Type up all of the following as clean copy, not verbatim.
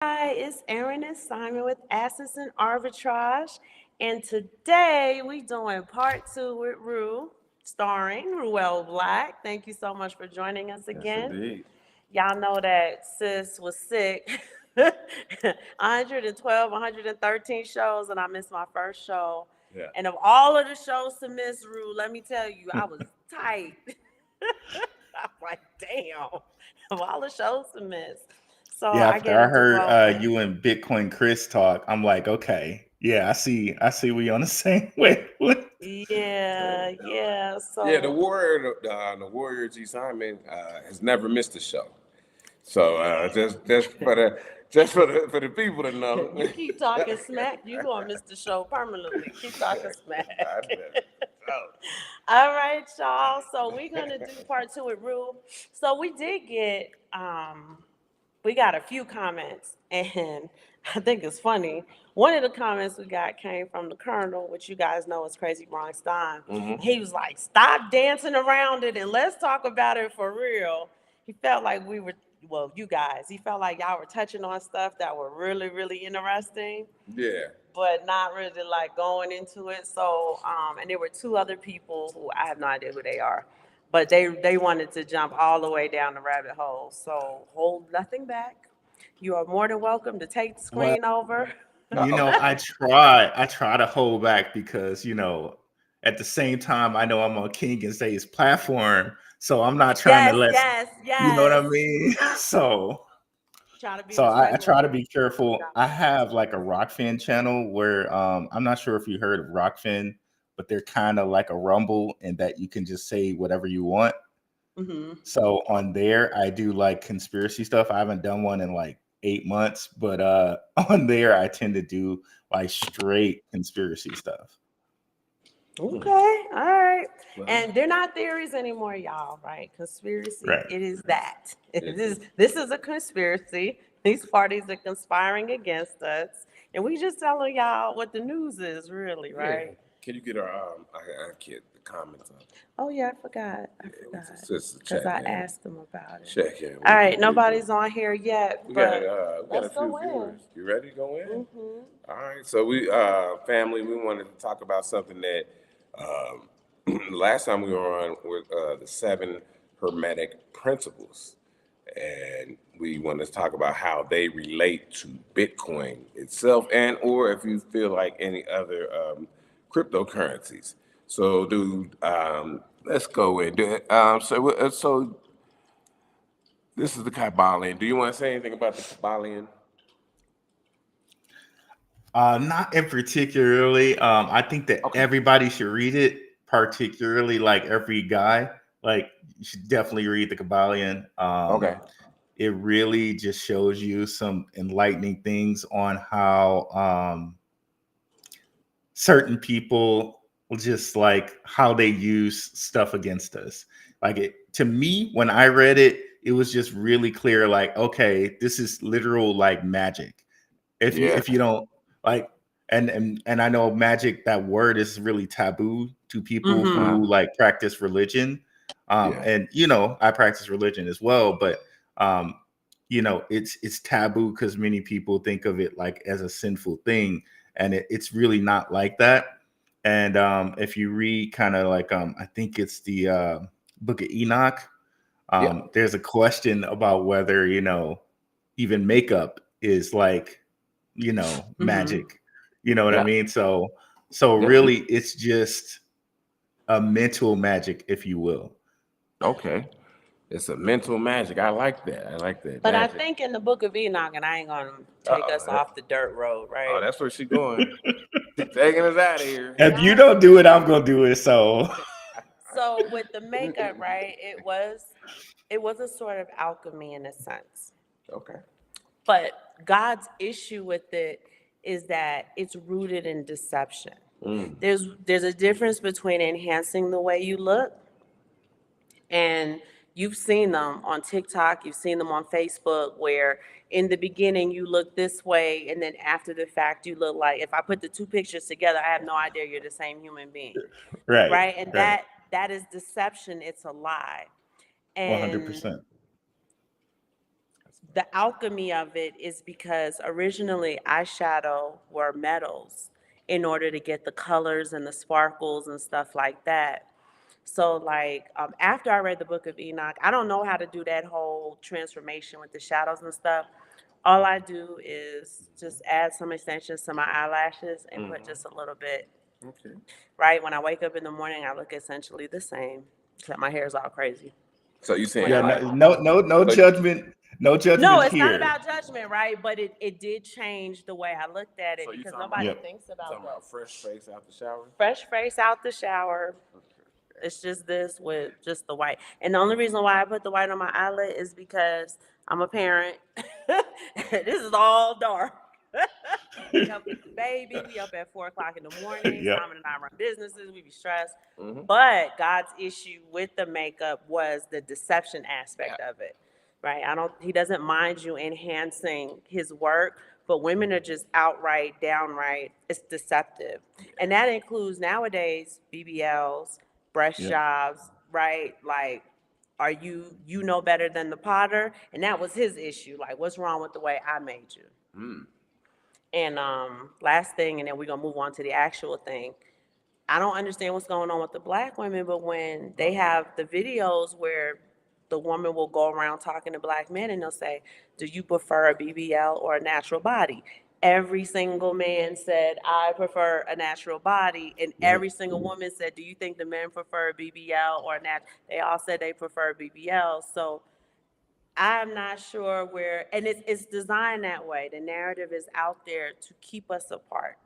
Hi, it's Erin and Simon with Assets and Arbitrage. And today we doing part two with Rue, starring Ruell Black. Thank you so much for joining us Yes, again. indeed. Y'all know that sis was sick. 112, 113 shows, and I missed my first show. Yeah. And of all of the shows to miss, Rue, let me tell you, I was tight. I'm like, damn, of all the shows to miss. So Yeah, I after gave I it to heard Roland. you and Bitcoin Chris talk, I'm like, okay, yeah, I see we on the same wavelength. Yeah, yeah. Yeah, the So warrior, the warrior G Simon has never missed a show. So just for the people to know. you keep talking smack, you gonna miss the show permanently. Keep talking I smack. never. Oh, All right, y'all. So we're gonna do part two with Rue. So we did get we got a few comments, and I think it's funny. One of the comments we got came from the Colonel, which you guys know is Crazy Bronx Time. He was like, "Stop dancing around it and let's talk about it for real." He felt like we were, well, you guys. He felt like y'all were touching on stuff that were really, really interesting, yeah. but not really like going into it. So, and there were two other people who I have no idea who they are, but they wanted to jump all the way down the rabbit hole. So hold nothing back. You are more than welcome to take the Well, screen over. Uh-oh. I try to hold back because at the same time, I know I'm on King and Zay's platform, so I'm not trying to Yes, let yes, you know what I yes. mean. So Try to be so I respectful. try to be careful. I have like a Rockfin channel where I'm not sure if you heard of Rockfin, but they're kind of like a Rumble in that you can just say whatever you want. Mm-hmm. So on there, I do like conspiracy stuff. I haven't done one in like 8 months, but on there, I tend to do like straight conspiracy stuff. Okay, all right. Well, And they're not theories anymore, y'all, right? Conspiracy, Right. it is that. It it, is this is a conspiracy. These parties are conspiring against us. And we just telling y'all what the news is, really, yeah. right? Can you get our I get the comments up? Oh yeah, I forgot. I Yeah, we forgot. just Because check I in. asked them about it. Check in All with the right, people. nobody's on here yet, We got but we got let's a few go in. viewers. You ready to go in? Mm-hmm. All right. So we family, we wanted to talk about something that um, last time we were on with the seven hermetic principles, and we wanted to talk about how they relate to Bitcoin itself, and or if you feel like any other cryptocurrencies. So, dude, let's go and do it. So this is the Kabbalion. Do you want to say anything about the Kabbalion? Not in particularly. I think that Okay. everybody should read it, particularly like every guy. Like you should definitely read the Kabbalion. Okay. It really just shows you some enlightening things on how certain people just like how they use stuff against us. Like it to me, when I read it, it was just really clear, like, okay, this is literal like magic. Yeah. If you don't like and I know magic, that word is really taboo to people Mm-hmm. who like practice religion. Yeah. And I practice religion as well, but um, it's taboo because many people think of it like as a sinful thing, and it's really not like that. And if you read kind of like I think it's the Book of Enoch. Yeah. There's a question about whether even makeup is like Mm-hmm. magic. You know what I Yeah. mean? So Yeah. really, it's just a mental magic, if you will. Okay. It's a mental magic. I like that. I like that But I magic. think in the book of Enoch, and I ain't gonna Uh take us oh. off the dirt road, Oh, right? that's where she going. She taking us out of here. If you don't do it, I'm gonna do it. So So with the makeup, right, it was a sort of alchemy in a sense. Okay. But God's issue with it is that it's rooted in deception. Mm. There's a difference between enhancing the way you look, and you've seen them on TikTok, you've seen them on Facebook, where in the beginning you look this way, and then after the fact you look like, if I put the two pictures together, I have no idea you're the same human being, right, right? And right, that is deception. It's a lie. And 100%. the alchemy of it is because originally eyeshadow were metals in order to get the colors and the sparkles and stuff like that. So like after I read the Book of Enoch, I don't know how to do that whole transformation with the shadows and stuff. All I do is just add some extensions to my eyelashes and put just a little bit. Okay. Right when I wake up in the morning, I look essentially the same, except my hair is all crazy. So you saying Yeah, like no judgment, no No, judgment it's not here. about judgment, right? But it did change the way I looked at it So you because talking nobody Yep. thinks talking about about that. fresh face out the shower? Fresh face out the shower. It's just this with just the white. And the only reason why I put the white on my eyelid is because I'm a parent. This is all dark. We up with the baby. We up at 4 o'clock in the morning. Yep. Simon and I run businesses. We be stressed. Mm-hmm. But God's issue with the makeup was the deception aspect of it, right? He doesn't mind you enhancing his work, but women are just outright, downright, it's deceptive. And that includes nowadays BBLs, breast Yep. jobs, right? Like, are you know better than the potter? And that was his issue. Like, what's wrong with the way I made you? Mm. And last thing, and then we're gonna move on to the actual thing. I don't understand what's going on with the black women, but when they have the videos where the woman will go around talking to black men and they'll say, "Do you prefer a BBL or a natural body?" Every single man said, "I prefer a natural body," and every single woman said, "Do you think the men prefer a BBL or a nat?" They all said they prefer BBL. So I'm not sure where, and it's designed that way. The narrative is out there to keep us apart.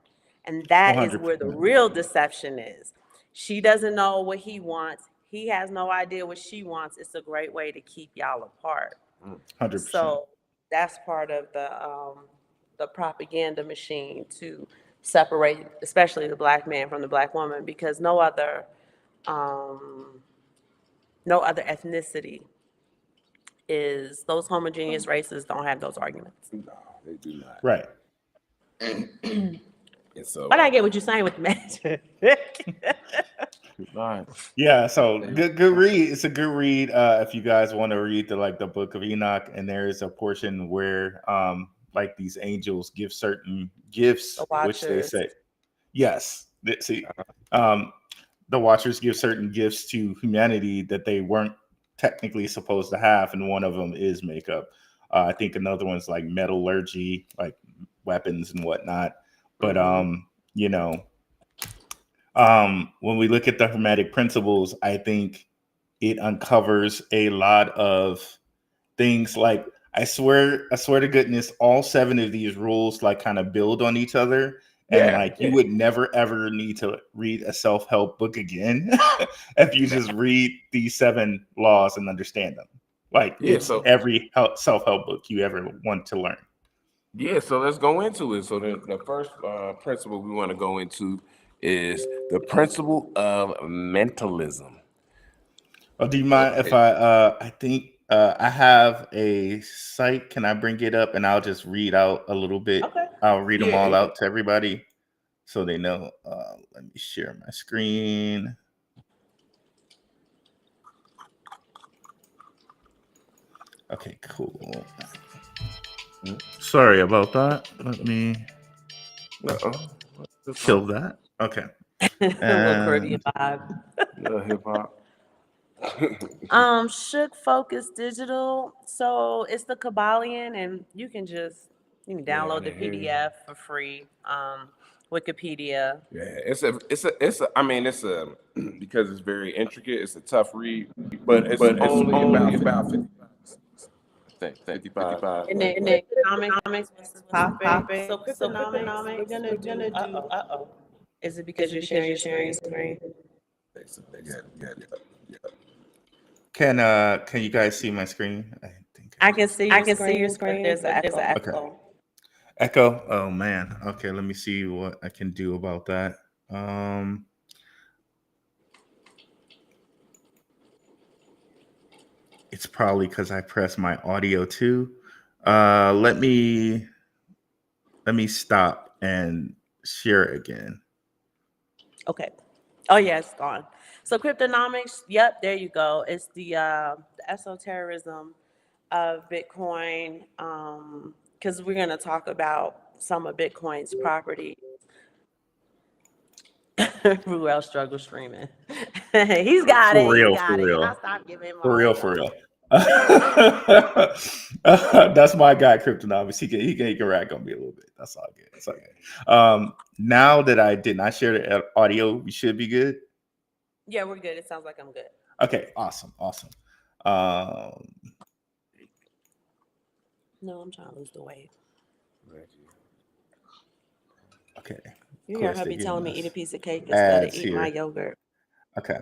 And that is where the 100%. real deception is. She doesn't know what he wants. He has no idea what she wants. It's a great way to keep y'all apart. 100%. So that's part of the propaganda machine to separate, especially the black man from the black woman, because um, no other ethnicity is, those homogeneous races don't have those arguments. No, they do not. Right. And so But I get what you're saying with the magic. Yeah, so good read. It's a good read if you guys want to read the Book of Enoch, and there is a portion where like these angels give certain gifts, The which they Watchers. say yes. See, the Watchers give certain gifts to humanity that they weren't technically supposed to have, and one of them is makeup. I think another one's like metallurgy, like weapons and whatnot. But you know, when we look at the Hermetic principles, I think it uncovers a lot of things. Like I swear to goodness, all 7 of these rules like kind of build on each other. And like you would never ever need to read a self-help book again if you just read these 7 laws and understand them. Like it's every self-help book you ever want to learn. Yeah, so let's go into it. So the first principle we want to go into is the principle of mentalism. Oh, do you mind if I think I have a site. Can I bring it up and I'll just read out a little bit? Okay. I'll read them all out to everybody so they know. Let me share my screen. Okay, cool. Sorry about that. Let me kill that. Okay. A little Caribbean vibe. Hip hop. Shook Focus Digital. So it's the Kabbalion, and you can download the PDF for free. Wikipedia. Yeah, it's a because it's very intricate. It's a tough read, but it's only about 55. And then economics was popping. So cryptonomics, we're gonna do. Uh-oh. Is it because you're sharing your screen? Can you guys see my screen? I can see your screen. But there's an echo. Okay. Echo. Oh man. Okay, let me see what I can do about that. It's probably because I pressed my audio too. Let me stop and share again. Okay. Oh yeah, it's gone. So cryptonomics, yep, there you go. It's the esotericism of Bitcoin, because we're going to talk about some of Bitcoin's property. Ruel struggle streaming. He's got it. For He real, for got it. And I real, stopped giving him a for real, hard for time. real. That's my guy, Cryptonomics. He can rack on me a little bit. That's all good. That's all good. Now that I did not share the audio, we should be good. Yeah, we're good. It sounds like I'm good. Okay, awesome. No, I'm trying to lose the weight. Okay. You Of hear course, her they're be giving telling me us eat a piece of cake instead of ads eat my here. yogurt. Okay.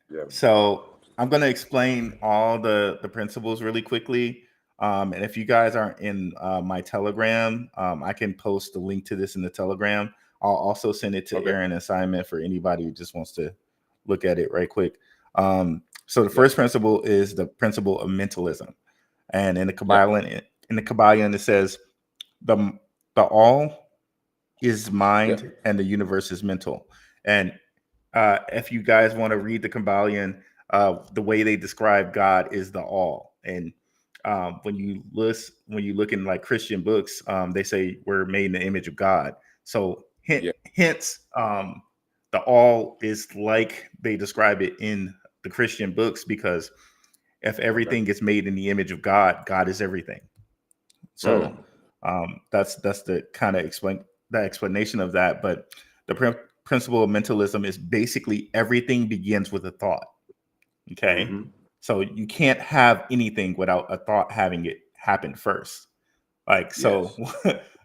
Yeah. So I'm going to explain all the principles really quickly. And if you guys aren't in my Telegram, I can post the link to this in the Telegram. I'll also send it to Okay. Aaron assignment for anybody who just wants to look at it right quick. So the first principle is the principle of mentalism. And in the Kabbalion, it says the all is mind and the universe is mental. And if you guys want to read the Kabbalion, the way they describe God is the all. And when you look in like Christian books, they say we're made in the image of God. So hence, the all is like they describe it in the Christian books, because if everything is made in the image of God, God is everything. So that's the kind of explanation of that. But the principle of mentalism is basically everything begins with a thought. Okay. So you can't have anything without a thought having it happen first. Like, so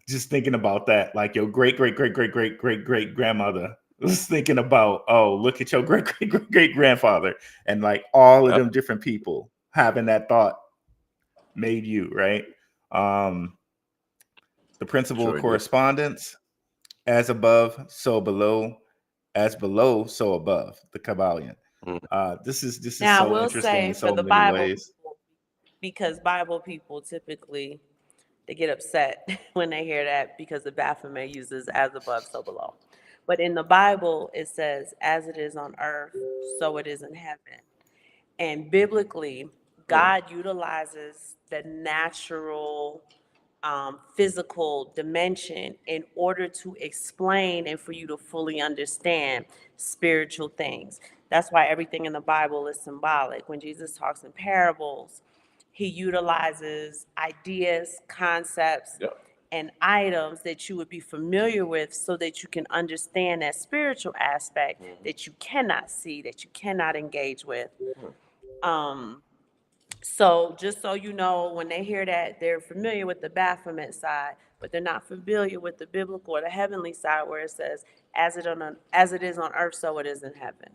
just thinking about that, like your great grandmother was thinking about, oh, look at your great grandfather, and like all of them different people having that thought made you, right? The principle of correspondence, as above, so below, as below, so above, the Kabbalion. This is Now, I so will interesting say in for so the many Bible ways. people, because Bible people typically they get upset when they hear that because the Baphomet uses as above, so below. But in the Bible, it says, as it is on earth, so it is in heaven. And biblically, God utilizes the natural physical dimension in order to explain and for you to fully understand spiritual things. That's why everything in the Bible is symbolic. When Jesus talks in parables, he utilizes ideas, concepts, and items that you would be familiar with so that you can understand that spiritual aspect that you cannot see, that you cannot engage with. So just so you know, when they hear that, they're familiar with the Baphomet side, but they're not familiar with the biblical or the heavenly side where it says, as it is on earth, so it is in heaven.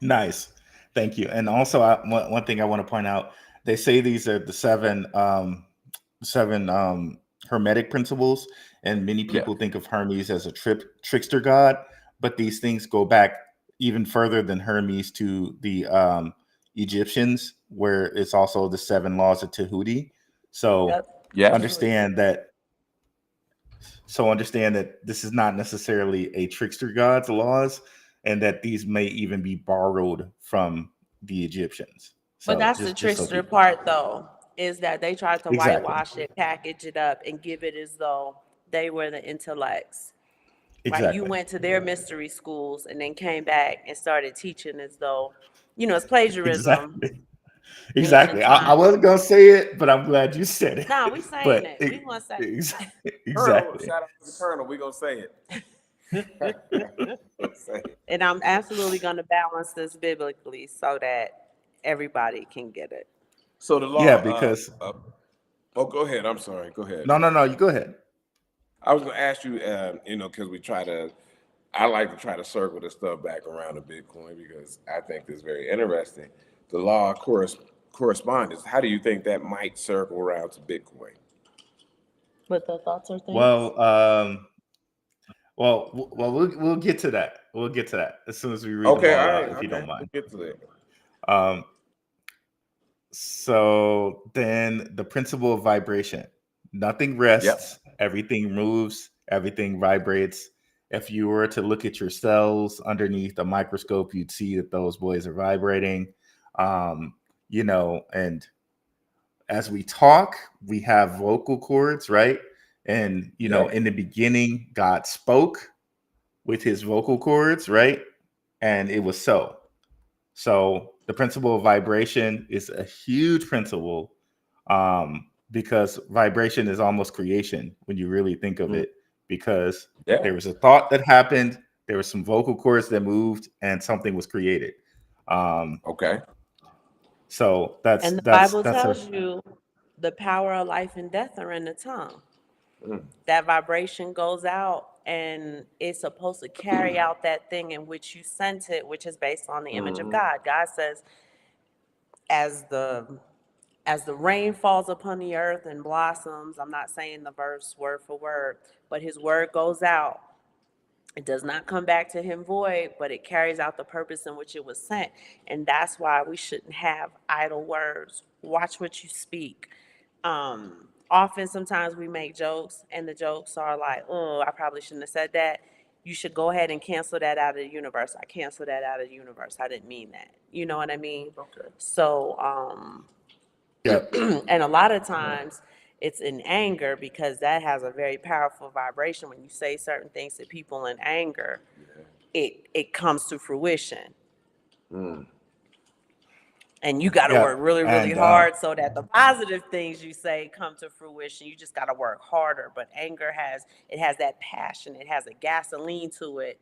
Nice. Thank you. And also, one thing I want to point out, they say these are the seven hermetic principles, and many people think of Hermes as a trickster god, but these things go back even further than Hermes to the Egyptians, where it's also the 7 laws of Tahuti. So understand that. So understand that this is not necessarily a trickster god's laws, and that these may even be borrowed from the Egyptians. So But that's the just so trickster people part, though, is that they tried to exactly. whitewash it, package it up, and give it as though they were the intellects. Right? You Exactly. went to their mystery schools and then came back and started teaching as though, it's plagiarism. Exactly. Meaning Exactly. I trying. wasn't gonna say it, but I'm glad you said it. Nah, we saying But it. We gonna say Colonel, exactly. shout out to the Colonel. We gonna say it. And I'm absolutely going to balance this biblically so that everybody can get it. So the law. Yeah, because Oh, go ahead. I'm sorry. Go ahead. no, you go ahead. I was gonna ask you, because I like to try to circle this stuff back around to Bitcoin because I think it's very interesting. The law of correspondence. How do you think that might circle around to Bitcoin? What the thoughts or things? We'll get to that. We'll get to that as soon as we read them Okay, all all out, right, if you okay. don't mind. We'll get to that. So then the principle of vibration. Nothing rests, everything moves, everything vibrates. If you were to look at your cells underneath a microscope, you'd see that those boys are vibrating. and as we talk, we have vocal cords, right? And Yep. in the beginning, God spoke with his vocal cords, right? And it was so. So the principle of vibration is a huge principle, because vibration is almost creation when you really think of Mm. it, because Yeah. there was a thought that happened, there were some vocal cords that moved, and something was created. Um, Okay. so that's And the that's Bible that's a tells you the power of life and death are in the tongue. Mm. That vibration goes out and it's supposed to carry out that thing in which you sent it, which is based on the image of Mhm. God. God says, as the as the rain falls upon the earth and blossoms, I'm not saying the verse word for word, but his word goes out. It does not come back to him void, but it carries out the purpose in which it was sent. And that's why we shouldn't have idle words. Watch what you speak. Often, sometimes we make jokes, and the jokes are like, "Oh, I probably shouldn't have said that." You should go ahead and cancel that out of the universe. I cancel that out of the universe. I didn't mean that. You know what I mean? Okay. So, yeah, and a lot of times it's in anger because that has a very powerful vibration. When you say certain things to people in anger, Yeah. it comes to fruition. Mm. And you got to yeah, work really, really and hard so that the positive things you say come to fruition. You just got to work harder. But anger has that passion. It has a gasoline to it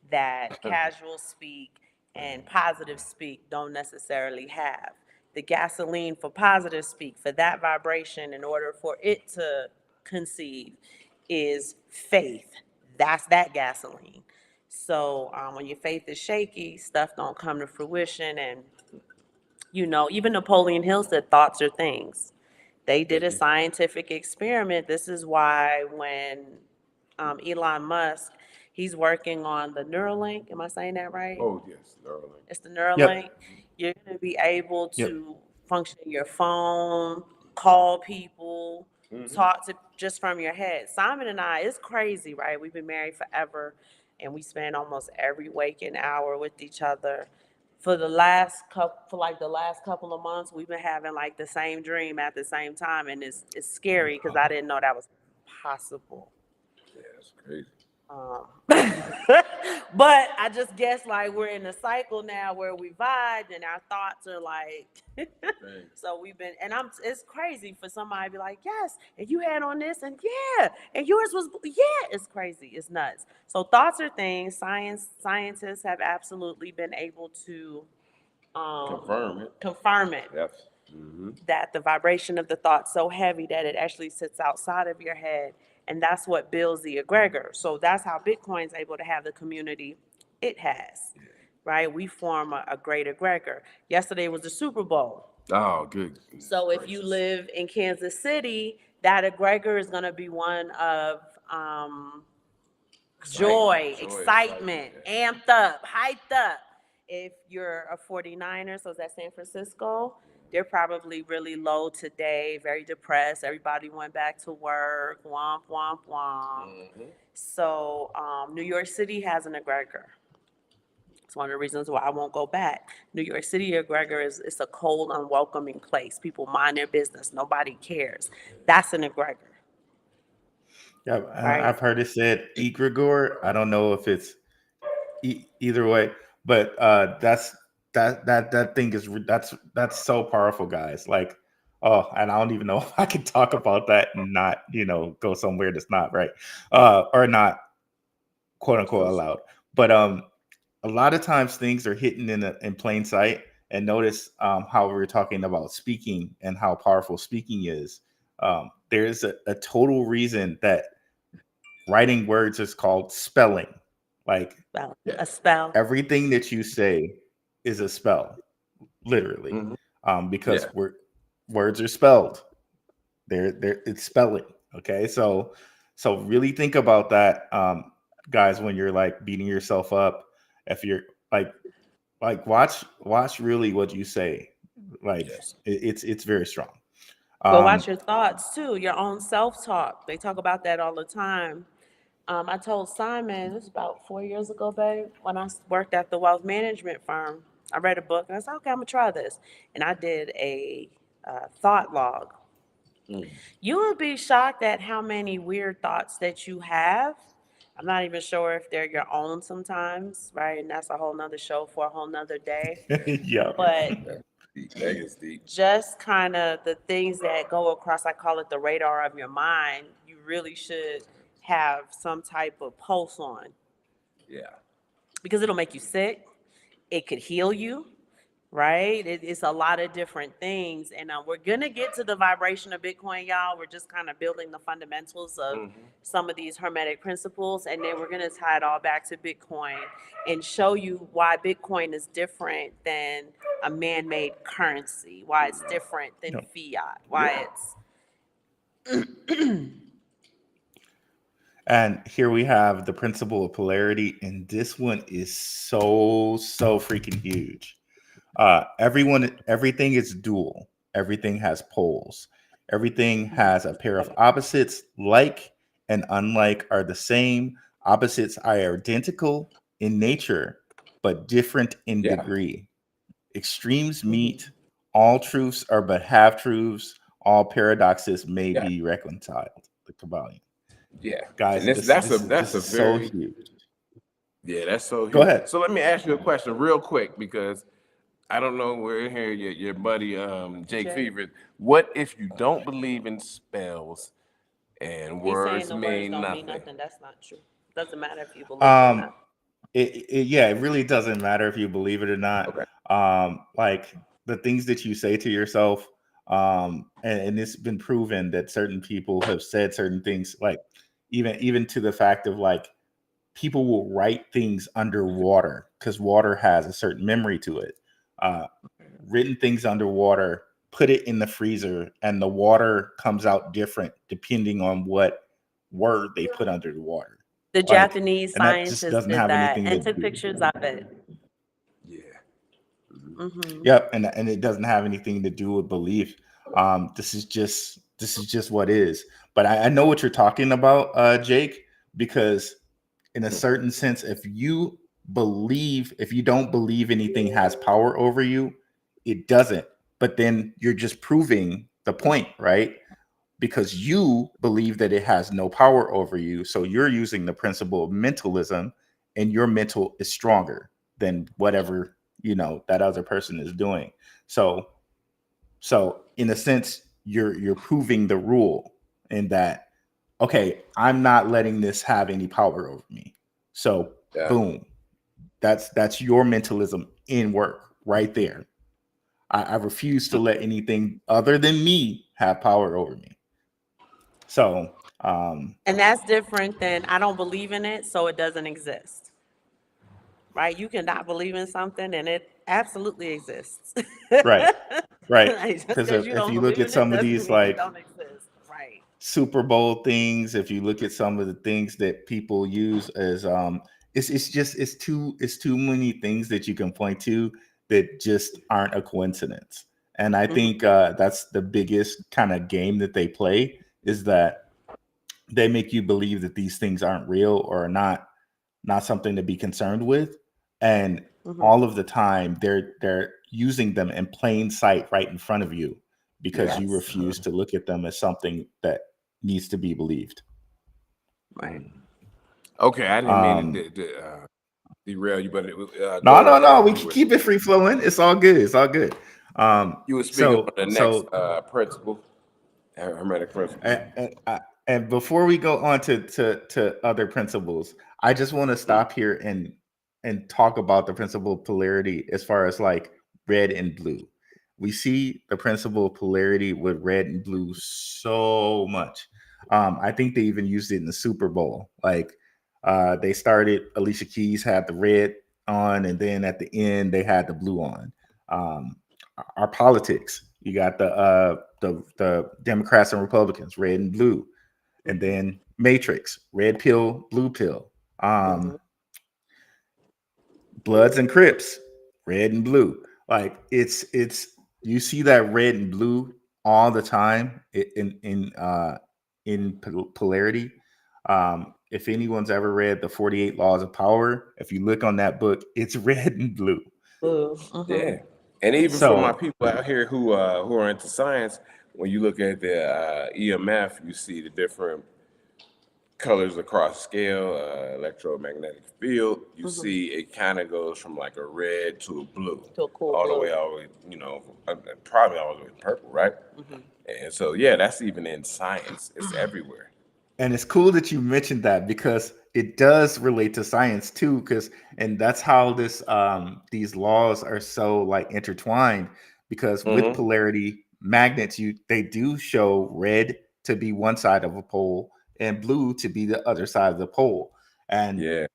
that casual speak and positive speak don't necessarily have. The gasoline for positive speak, for that vibration, in order for it to conceive, is faith. That's that gasoline. So when your faith is shaky, stuff don't come to fruition. And even Napoleon Hill said thoughts are things. They did a scientific experiment. This is why when Elon Musk, he's working on the Neuralink. Am I saying that right? Oh yes, Neuralink. It's the yep, Neuralink. You're going to be able yep, to function your phone, call people, Mm-hmm. talk to just from your head. Simon and I, it's crazy, right? We've been married forever and we spend almost every waking hour with each other. For like the last couple of months, we've been having like the same dream at the same time, and it's scary because I didn't know that was possible. Yeah, that's crazy. But I just guess like we're in a cycle now where we vibe and our thoughts are like, Dang. so we've been, and it's crazy for somebody to be like, yes, and you had on this, and yeah, and yours was, yeah, it's crazy, it's nuts. So thoughts are things. Scientists have absolutely been able to Confirm it. confirm it, Yes. Mm-hmm. that the vibration of the thought so heavy that it actually sits outside of your head, and that's what builds the egregor. So that's how Bitcoin's able to have the community it has, right? We form a great egregor. Yesterday was the Super Bowl. Oh, good. So if you Gracious. live in Kansas City, that egregor is going to be one of joy, excitement, Yeah. amped up, hyped up. If you're a 49er, so is that San Francisco? They're probably really low today, very depressed. Everybody went back to work, womp, womp, womp. Mm-hmm. So New York City has an egregor. It's one of the reasons why I won't go back. New York City egregor is it's a cold, unwelcoming place. People mind their business. Nobody cares. That's an egregor, yeah. right? I've heard it said egregore. I don't know if it's either way, but that thing is that's so powerful, guys. Like, oh, and I don't even know if I can talk about that and not go somewhere that's not right, or not quote unquote allowed. But a lot of times things are hidden in plain sight. And notice how we were talking about speaking and how powerful speaking is. There's a total reason that writing words is called spelling. Like, Well, Yeah. a spell. everything that you say is a spell, literally, Mm-hmm. because Yeah. words are spelled. They're it's spelling. Okay, so really think about that, guys, when you're like beating yourself up. If you're like watch really what you say. Like, Yes. it's very strong. Well, watch Um, your thoughts too, your own self-talk. They talk about that all the time. I told Simon, this was about 4 years ago, babe, when I worked at the wealth management firm. I read a book and I said, okay, I'm gonna try this. And I did a thought log. You will be shocked at how many weird thoughts that you have. I'm not even sure if they're your own sometimes, right? And that's a whole nother show for a whole nother day. Yeah. But That's deep. That is deep. just kind of the things that go across, I call it the radar of your mind, you really should have some type of pulse on Yeah. because it'll make you sick. It could heal you, right? It's a lot of different things. And we're going to get to the vibration of Bitcoin, y'all. We're just kind of building the fundamentals of some of these hermetic principles. And then we're going to tie it all back to Bitcoin and show you why Bitcoin is different than a man made currency, why it's different than Yep. fiat, why it's. And here we have the principle of polarity, and this one is so freaking huge. Everything is dual. Everything has poles. Everything has a pair of opposites. Like and unlike are the same. Opposites are identical in nature, but different in Yeah. degree. Extremes meet. All truths are but half truths. All paradoxes may Yeah. be reconciled. The Kabbalion. Yeah. Guys, And that's a this is so very huge. yeah, that's so Go huge. ahead. So let me ask you a question real quick because I don't know where here your buddy Jake Jay. Fever. What if you don't believe in spells and He's saying words the words mean don't mean nothing? nothing. That's not true. Doesn't matter if you believe it or Um, not. it really doesn't matter if you believe it or not. Okay. Like the things that you say to yourself, and it's been proven that certain people have said certain things, like even to the fact of like people will write things underwater because water has a certain memory to it. Written things underwater, put it in the freezer, and the water comes out different depending on what word they put under the water. The Like, Japanese and that just scientists doesn't did have that anything to and took do. pictures of it. Yeah. Yep, and it doesn't have anything to do with belief. This is just what is. But I know what you're talking about, Jake, because in a certain sense, if you don't believe anything has power over you, it doesn't. But then you're just proving the point, right? Because you believe that it has no power over you. So you're using the principle of mentalism, and your mental is stronger than whatever, that other person is doing. So in a sense, you're proving the rule in that, okay, I'm not letting this have any power over me. So Yeah. boom, that's your mentalism in work right there. I refuse to let anything other than me have power over me. So, And that's different than I don't believe in it, so it doesn't exist. Right? You can not believe in something and it absolutely exists. right, right. Like, just Because because you if don't you look believe at in it some of doesn't these mean it like don't exist. Right. Super Bowl things, if you look at some of the things that people use as, it's too many things that you can point to that just aren't a coincidence. And I think that's the biggest kind of game that they play, is that they make you believe that these things aren't real or are not something to be concerned with, and all of the time they're using them in plain sight right in front of you because you Yes. refuse to look at them as something that needs to be believed. Right. Okay, I didn't mean um to derail you, but no, go ahead. we can keep it free flowing. It's all good. You were speaking So on the next principle, hermetic principle. and before we go on to other principles, I just want to stop here and talk about the principle of polarity as far as like red and blue. We see the principle of polarity with red and blue so much. I think they even used it in the Super Bowl. Like they started, Alicia Keys had the red on, and then at the end they had the blue on. Our politics, you got the Democrats and Republicans, red and blue, and then Matrix, red pill, blue pill. Bloods and Crips, red and blue. Like it's you see that red and blue all the time in polarity. If anyone's ever read the 48 Laws of Power, if you look on that book, it's red and blue. Ooh, Yeah. And even for my So people out here who are into science, when you look at the EMF, you see the different colors across scale, electromagnetic field. You hmm. see it kind of goes from like a red to a blue, To a cool blue. all the way, probably all the way to purple, right? Hmm. And so, yeah, that's even in science. It's everywhere. and it's cool that you mentioned that because it does relate to science too, because and that's how these laws are so like intertwined because with Mm-hmm. polarity magnets they do show red to be one side of a pole and blue to be the other side of the pole. And Yeah,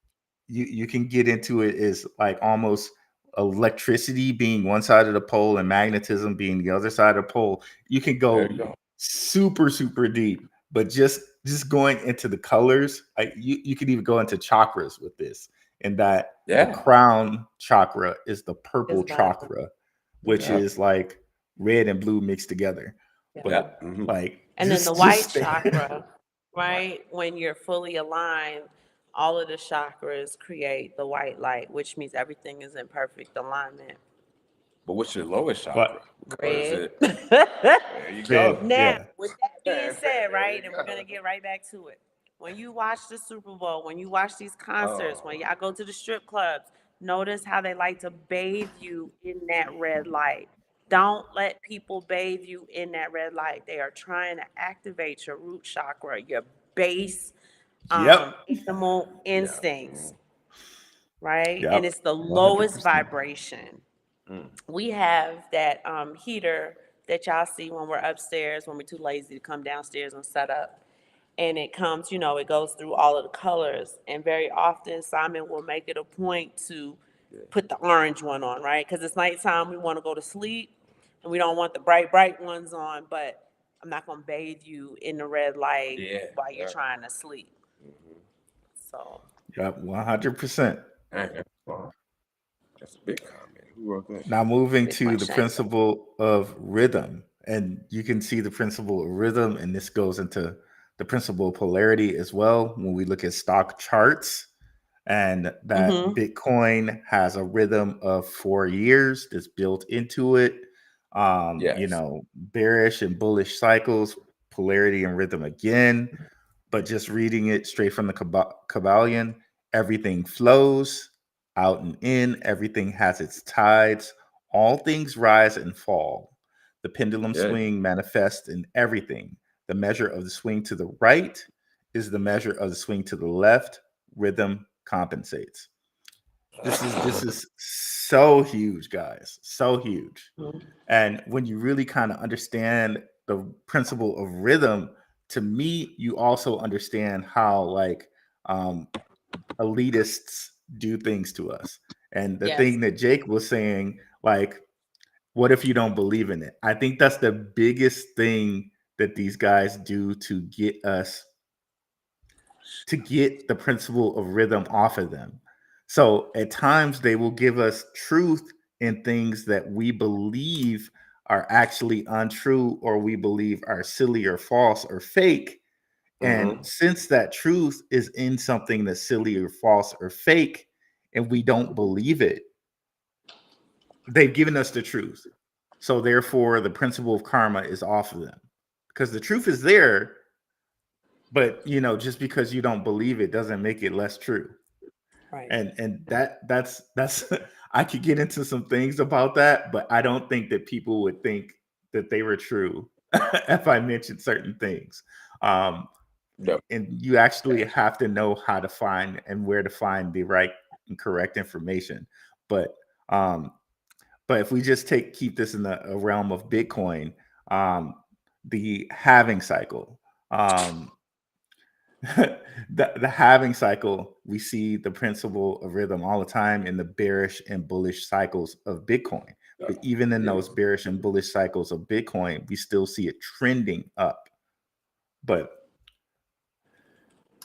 you can get into it as like almost electricity being one side of the pole and magnetism being the other side of the pole. You can there go you go. super deep, but just going into the colors, like you could even go into chakras with this, and that the Yeah, crown chakra is the It's purple violet. chakra, which Hmm. yeah, is like red and blue mixed together. Yeah. yeah. But Mm-hmm. like And then the white just chakra, right? When you're fully aligned, all of the chakras create the white light, which means everything is in perfect alignment. But what's your lowest chakra? what Or is Red. it? There you go. red, Now, yeah. with that being said, There right, you and we're go. gonna get right back to it. When you watch the Super Bowl, when you watch these concerts, when Oh, y'all go to the strip clubs, notice how they like to bathe you in that red light. Don't let people bathe you in that red light. They are trying to activate your root chakra, your base Yep. animal yeah. instincts, right? And Yep. it's the One hundred lowest percent. vibration. Mm. We have that heater that y'all see when we're upstairs when we're too lazy to come downstairs and set up. And it comes, it goes through all of the colors. And very often Simon will make it a point to put the orange one on, right? Because it's nighttime, we want to go to sleep and we don't want the bright ones on, but I'm not going to bathe you in the red light Yeah, while you're yeah. trying to sleep. So, Yep. 100%. Man, that's a big comment. Who wrote that? Now moving to Bitcoin the Shane. principle of rhythm, and you can see the principle of rhythm, and this goes into the principle of polarity as well when we look at stock charts, and that Mm-hmm. Bitcoin has a rhythm of 4 years that's built into it. Yes. Bearish and bullish cycles, polarity and rhythm again, but just reading it straight from the Kabbalion, everything flows out and in, everything has its tides, all things rise and fall. The pendulum Yeah. swing manifests in everything. The measure of the swing to the right is the measure of the swing to the left. Rhythm compensates. This is so huge, guys. So huge. And when you really kind of understand the principle of rhythm, to me, you also understand how like um, elitists do things to us. And the Yes. thing that Jake was saying, like, what if you don't believe in it? I think that's the biggest thing that these guys do to get us to get the principle of rhythm off of them. So at times they will give us truth in things that we believe are actually untrue or we believe are silly or false or fake. And Mm-hmm. since that truth is in something that's silly or false or fake, and we don't believe it, they've given us the truth. So therefore, the principle of karma is off of them because the truth is there, but just because you don't believe it doesn't make it less true. Right. And that's I could get into some things about that, but I don't think that people would think that they were true if I mentioned certain things. Um, Yep. and you actually have to know how to find and where to find the right and correct information. But um, but if we just keep this in the realm of Bitcoin, the halving cycle. Um, the halving cycle, we see the principle of rhythm all the time in the bearish and bullish cycles of Bitcoin. But even in Yeah. those bearish and bullish cycles of Bitcoin, we still see it trending up. But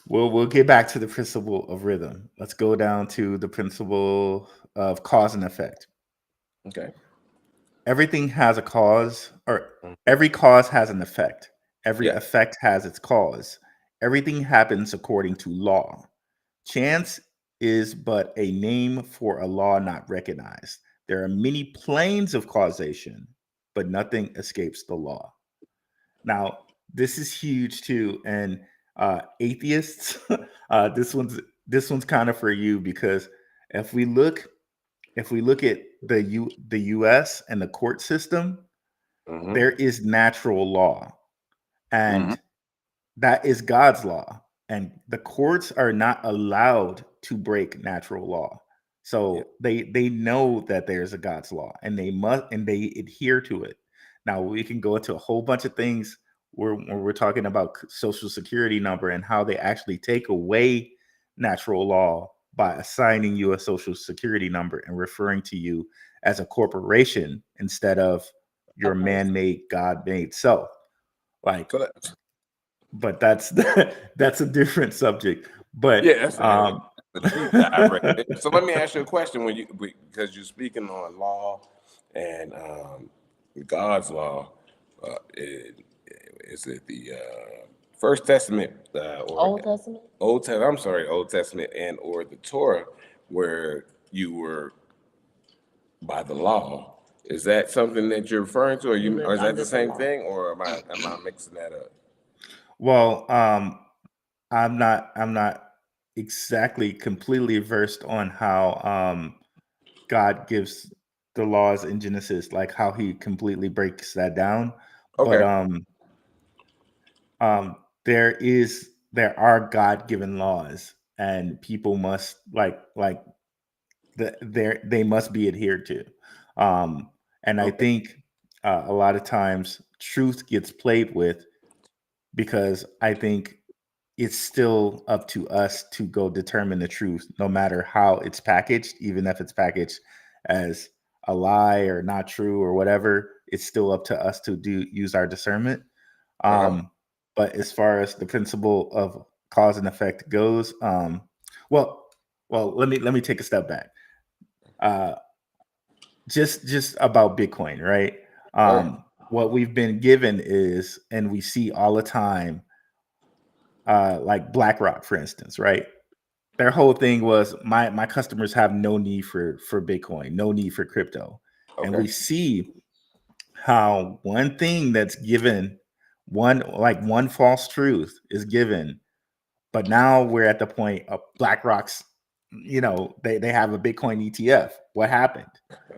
we'll get back to the principle of rhythm. Let's go down to the principle of cause and effect. Okay. Everything has a cause, or Mhm. every cause has an effect. Every Yes. effect has its cause. Everything happens according to law. Chance is but a name for a law not recognized. There are many planes of causation, but nothing escapes the law. Now, this is huge too, and atheists, this one's kind of for you because if we look if we look at the U.S. and the court system, Mm-hmm. there is natural law, Mm-hmm. and that is God's law, and the courts are not allowed to break natural law. Yeah. So they know that there's a God's law, and they adhere to it. Now we can go into a whole bunch of things where we're talking about social security number and how they actually take away natural law by assigning you a social security number and referring to you as a corporation instead of A your person. man-made, God-made self. Like, So that, but that's that's a different subject. yeah, But that's the deep dive right there. So let me ask you a question because you're speaking on law and God's law. Is it the First Testament or Old Testament? Old Testament? I'm sorry, Old Testament and or the Torah, where you were by the law. Is that something that you're referring to, You or lived is that under the the same law. thing, or am I mixing that up? well, I'm not exactly completely versed on how God gives the laws in Genesis, like how he completely breaks that down. But Okay. there are God-given laws, and people must they must be adhered to. And I Okay. think a lot of times truth gets played with because I think it's still up to us to go determine the truth, no matter how it's packaged, even if it's packaged as a lie or not true or whatever. It's still up to us to use our discernment. Uh huh. Um, but as far as the principle of cause and effect goes, well, let me take a step back. Uh, just about Bitcoin, right? All right. What we've been given is, and we see all the time, like BlackRock, for instance, right? Their whole thing was my customers have no need for Bitcoin, no need for crypto, and Okay. we see how one thing that's given, one false truth is given, but now we're at the point of BlackRock's, they have a Bitcoin ETF. What happened,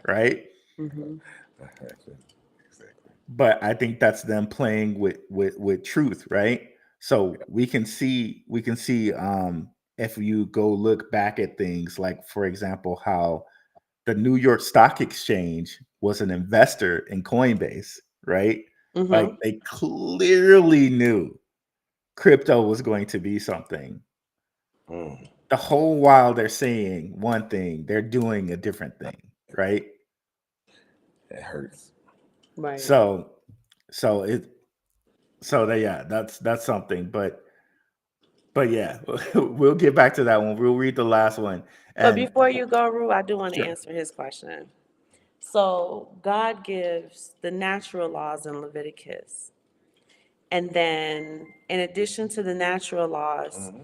right? Mm-hmm. Exactly. But I think that's them playing with truth, right? So we can see if you go look back at things like, for example, how the New York Stock Exchange was an investor in Coinbase, right? Mm-hmm. Like they clearly knew crypto was going to be something. Mm, The whole while they're saying one thing, they're doing a different thing, right? that hurts. Right. So so it so that yeah, that's something. But yeah, we'll get back to that one. We'll read the last one. But And before you go, Rue, I do want to sure. answer his question. So God gives the natural laws in Leviticus. And then in addition to the natural laws, Mm-hmm.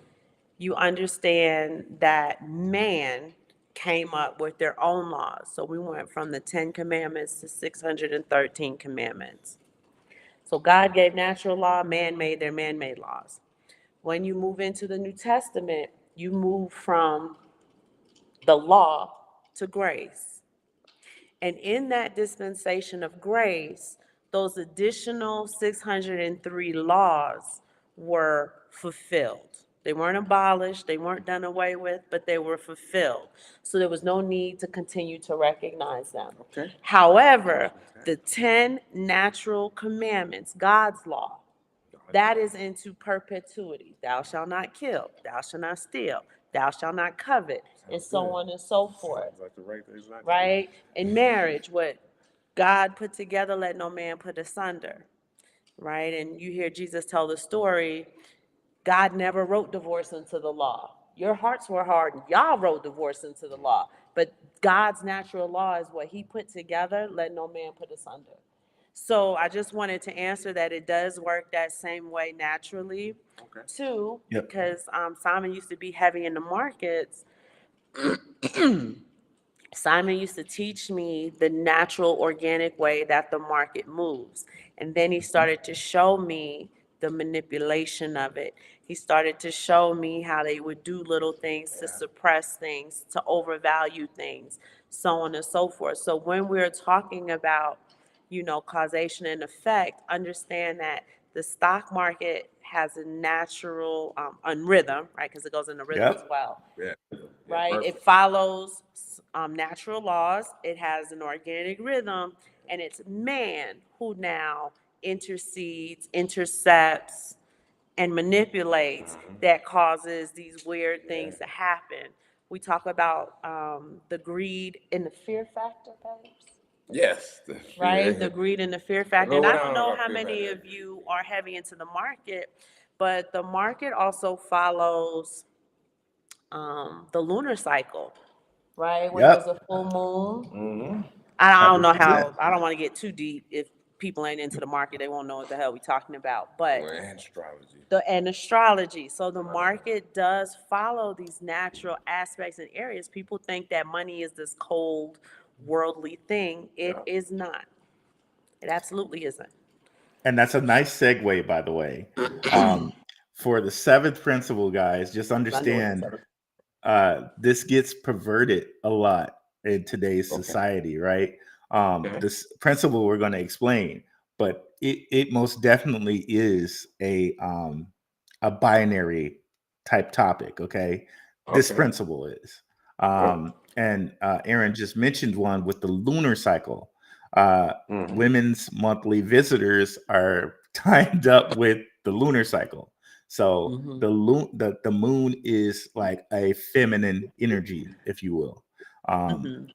you understand that man came up with their own laws. So we went from the 10 commandments to 613 commandments. So God gave natural law, man made their man made laws. When you move into the New Testament, you move from the law to grace. And in that dispensation of grace, those additional 603 laws were fulfilled. They weren't abolished, they weren't done away with, but they were fulfilled. So there was no need to continue to recognize them. Okay. However, the 10 natural commandments, God's law, that is into perpetuity. Thou shalt not kill, thou shalt not steal, thou shalt not covet, and Sounds so good. on and so forth. Sounds like the right things not to do. Right? In marriage, what God put together, let no man put asunder. Right? And you hear Jesus tell the story, God never wrote divorce into the law. Your hearts were hardened. Y'all wrote divorce into the law. But God's natural law is what he put together, let no man put asunder. So I just wanted to answer that it does work that same way naturally, Okay. too, Yep. because Simon used to be heavy in the markets. Simon used to teach me the natural organic way that the market moves. And then he started to show me the manipulation of it. He started to show me how they would do little things to suppress things, to overvalue things, so on and so forth. So when we're talking about, causation and effect, understand that the stock market has a natural rhythm, right? Because it goes into rhythm as Yep. well, Yeah. Yeah. right? It Perfect. follows natural laws. It has an organic rhythm, and it's man who now intercedes, intercepts, and manipulates that causes these weird things to happen. We talk about the greed and the fear factor, babes, Yes. right? The greed and the fear I factor. know And what I I don't don't know know about how fear many factor. of you are heavy into the market, but the market also follows the lunar cycle, right? When there's Yep. a full moon. Mm-hmm. I don't know 100%. how, I don't want to get too deep. If people ain't into the market, they won't know what the hell we talking about. But And astrology. and astrology. So the market does follow these natural aspects and areas. People think that money is this cold, worldly thing. It Yeah. is not. It absolutely isn't. And that's a nice segue, by the way. Um, for the seventh principle, guys, just I know what understand the this gets perverted a lot in today's Okay. society, right? Okay. This principle we're going to explain, but it most definitely is a binary type topic. Okay, this Okay. principle is, Okay. and Aaron just mentioned one with the lunar cycle. Uh, Mm-hmm. Women's monthly visitors are timed up with the lunar cycle. So Mhm. the moon is like a feminine energy, if you will, um, Mhm.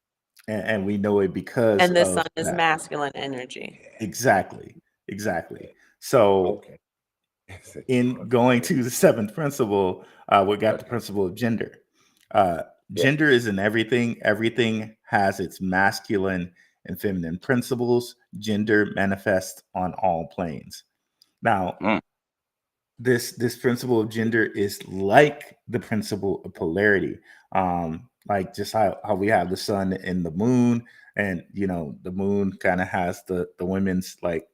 and we know it because And the of sun is that. masculine energy. Exactly, exactly. So Okay. in going to the seventh principle, we got the Okay. principle of gender. Uh, Yeah. Gender is in everything. Everything has its masculine and feminine principles. Gender manifests on all planes. Now, Mm. this principle of gender is like the principle of polarity, like just how we have the sun and the moon, and the moon kind of has the women's like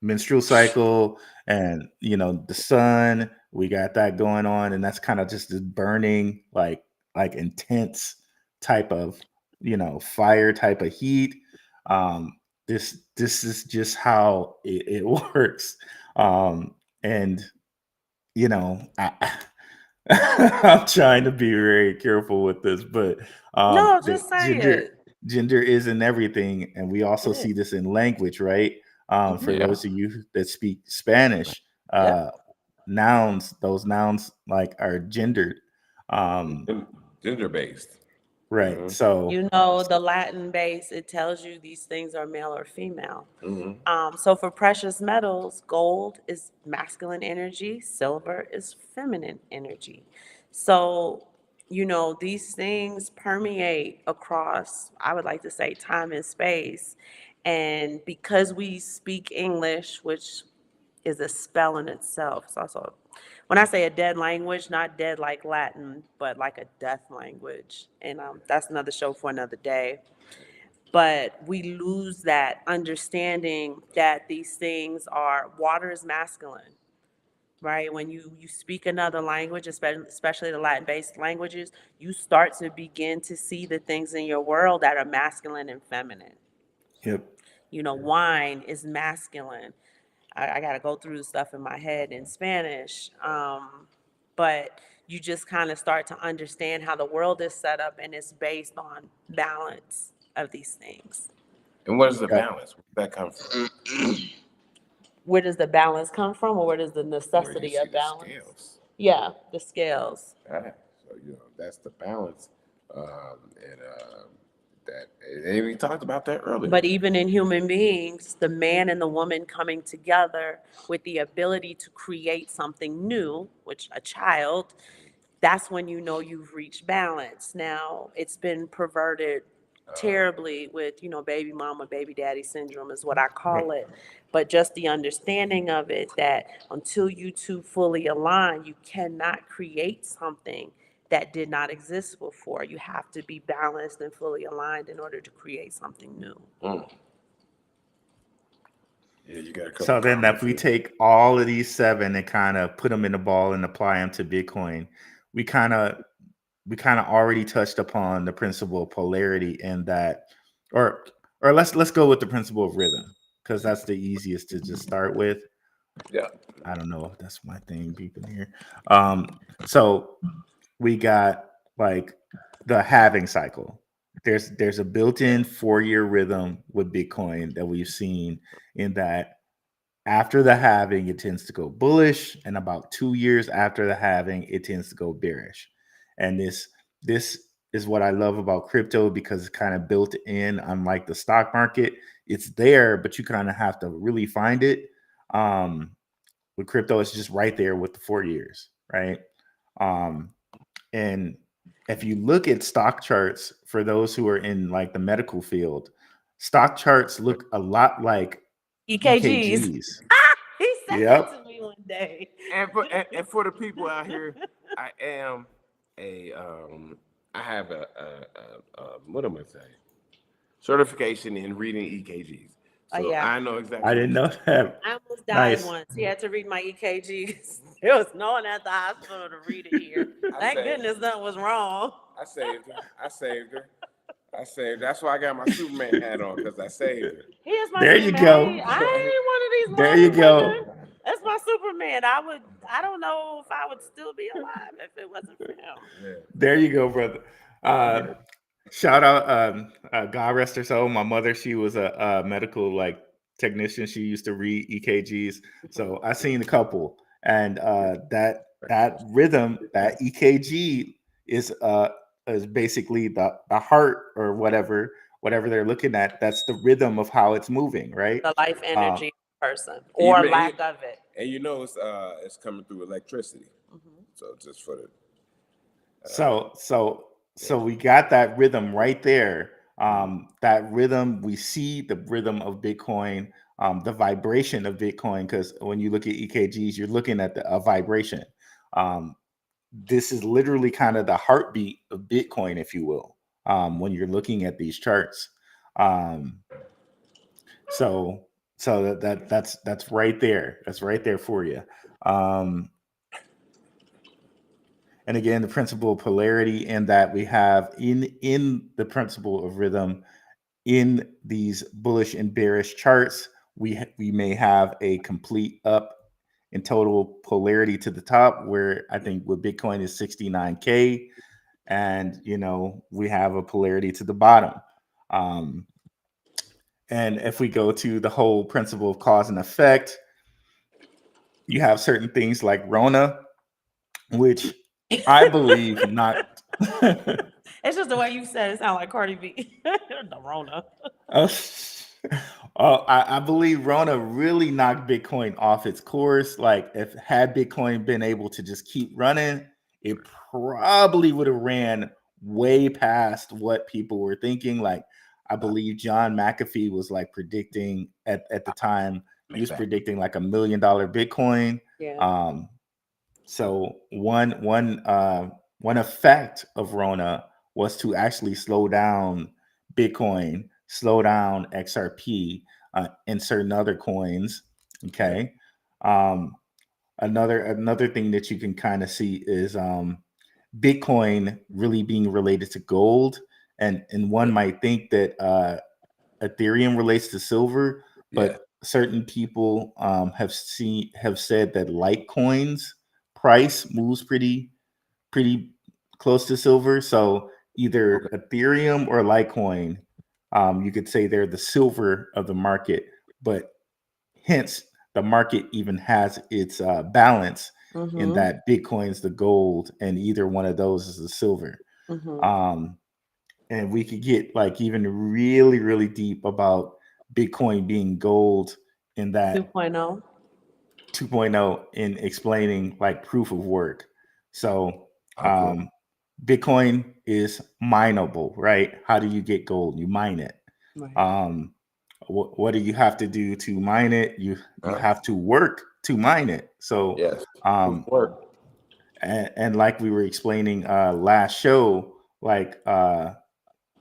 menstrual cycle, and the sun, we got that going on, and that's kind of just this burning like intense type of fire type of heat. This is just how it works. And I, I'm trying to be very careful with this, but No, the just say it. gender is in everything, and we also It see this in language, right? For Mhm. Yeah. those of you that speak Spanish, Yep. those nouns like are gendered, um, Gender based. right? Mm-hmm. So, The Latin base, it tells you these things are male or female. Mm-hmm. So for precious metals, gold is masculine energy, silver is feminine energy. So, these things permeate across, I would like to say, time and space. And because we speak English, which is a spell in itself, it's also, when I say a dead language, not dead like Latin, but like a death language. And that's another show for another day, but we lose that understanding that these things are, water is masculine, right? When you speak another language, especially the Latin based languages, you start to begin to see the things in your world that are masculine and feminine. yep, Wine is masculine. I got to go through the stuff in my head in Spanish. But you just kind of start to understand how the world is set up, and it's based on balance of these things. And what is the yep, balance? Where does that come from? Where does the balance come from, or where does the Where you necessity see of the balance? scales. Yeah, the scales. Ah, so that's the balance, and that and we talked about that earlier. But even in human beings, the man and the woman coming together with the ability to create something new, which a child, that's when you know you've reached balance. Now, it's been perverted terribly with, baby mama, baby daddy syndrome is what I right, call it. But just the understanding of it, that until you two fully align, you cannot create something that did not exist before. You have to be balanced and fully aligned in order to create something new. Mm. Yeah, you got a couple So then, if comments we here. take all of these seven and kind of put them in the ball and apply them to Bitcoin, we kind of already touched upon the principle of polarity in that, or let's go with the principle of rhythm because that's the easiest to just start with. Yeah. I don't know if that's my thing beeping here. So we got like the halving cycle. There's a built-in 4-year rhythm with Bitcoin that we've seen in that after the halving, it tends to go bullish, and about 2 years after the halving, it tends to go bearish. And this is what I love about crypto because it's kind of built in, unlike the stock market. It's there, but you kind of have to really find it. With crypto, it's just right there with the 4 years, right? Um, and if you look at stock charts for those who are in like the medical field, stock charts look a lot like EKGs. EKGs. He said that Yep. to me one day. And for the people out here, I am a I have a what am I saying? Certification in reading EKGs. Oh, So yeah. I know I exactly didn't what know that. I almost died Nice. once. He had to read my EKGs. There was no one at the hospital to read it here. Thank goodness nothing was wrong. I saved her. I saved her. I saved her. That's why I got my Superman hat on, because I saved her. He is my There you Superman. go. I ain't one of these There you Marvel women. go. That's my Superman. I don't know if I would still be alive if it wasn't for him. Yeah. There you go, brother. Shout out, God rest her soul. My mother, she was a medical like technician. She used to read EKGs, so I seen a couple, and that rhythm, that EKG is basically the heart or whatever they're looking at. That's the rhythm of how it's moving, right? The life energy of the person You or may- lack of it. And you know it's coming through electricity. So just for the So we got that rhythm right there. That rhythm, we see the rhythm of Bitcoin, the vibration of Bitcoin, because when you look at EKGs, you're looking at a vibration. This is literally kind of the heartbeat of Bitcoin, if you will, when you're looking at these charts. So that's right there. That's right there for you. And again, the principle of polarity, and that we have in the principle of rhythm in these bullish and bearish charts, we may have a complete up in total polarity to the top, where I think with Bitcoin is 69K, and we have a polarity to the bottom. And if we go to the whole principle of cause and effect, you have certain things like Rona, which I believe not. It's just the way you said it. Sound like Cardi B. The Rona. I believe Rona really knocked Bitcoin off its course. Like, if had Bitcoin been able to just keep running, it probably would have ran way past what people were thinking. Like, I believe John McAfee was like predicting at the time, he was predicting like $1 million Bitcoin. Yeah. So one effect of Rona was to actually slow down Bitcoin, slow down XRP, and certain other coins. Okay. Another thing that you can kind of see is Bitcoin really being related to gold, and one might think that Ethereum relates to silver, but certain people have said that Litecoins price moves pretty close to silver. So either Ethereum or Litecoin, you could say they're the silver of the market, but hence the market even has its balance in that Bitcoin's the gold, and either one of those is the silver. And we could get like even really, really deep about Bitcoin being gold in that 2.0. 2.0 in explaining like proof of work. So Bitcoin is mineable, right? How do you get gold? You mine it. Right. What do you have to do to mine it? You have to work to mine it. So work. and like we were explaining last show, like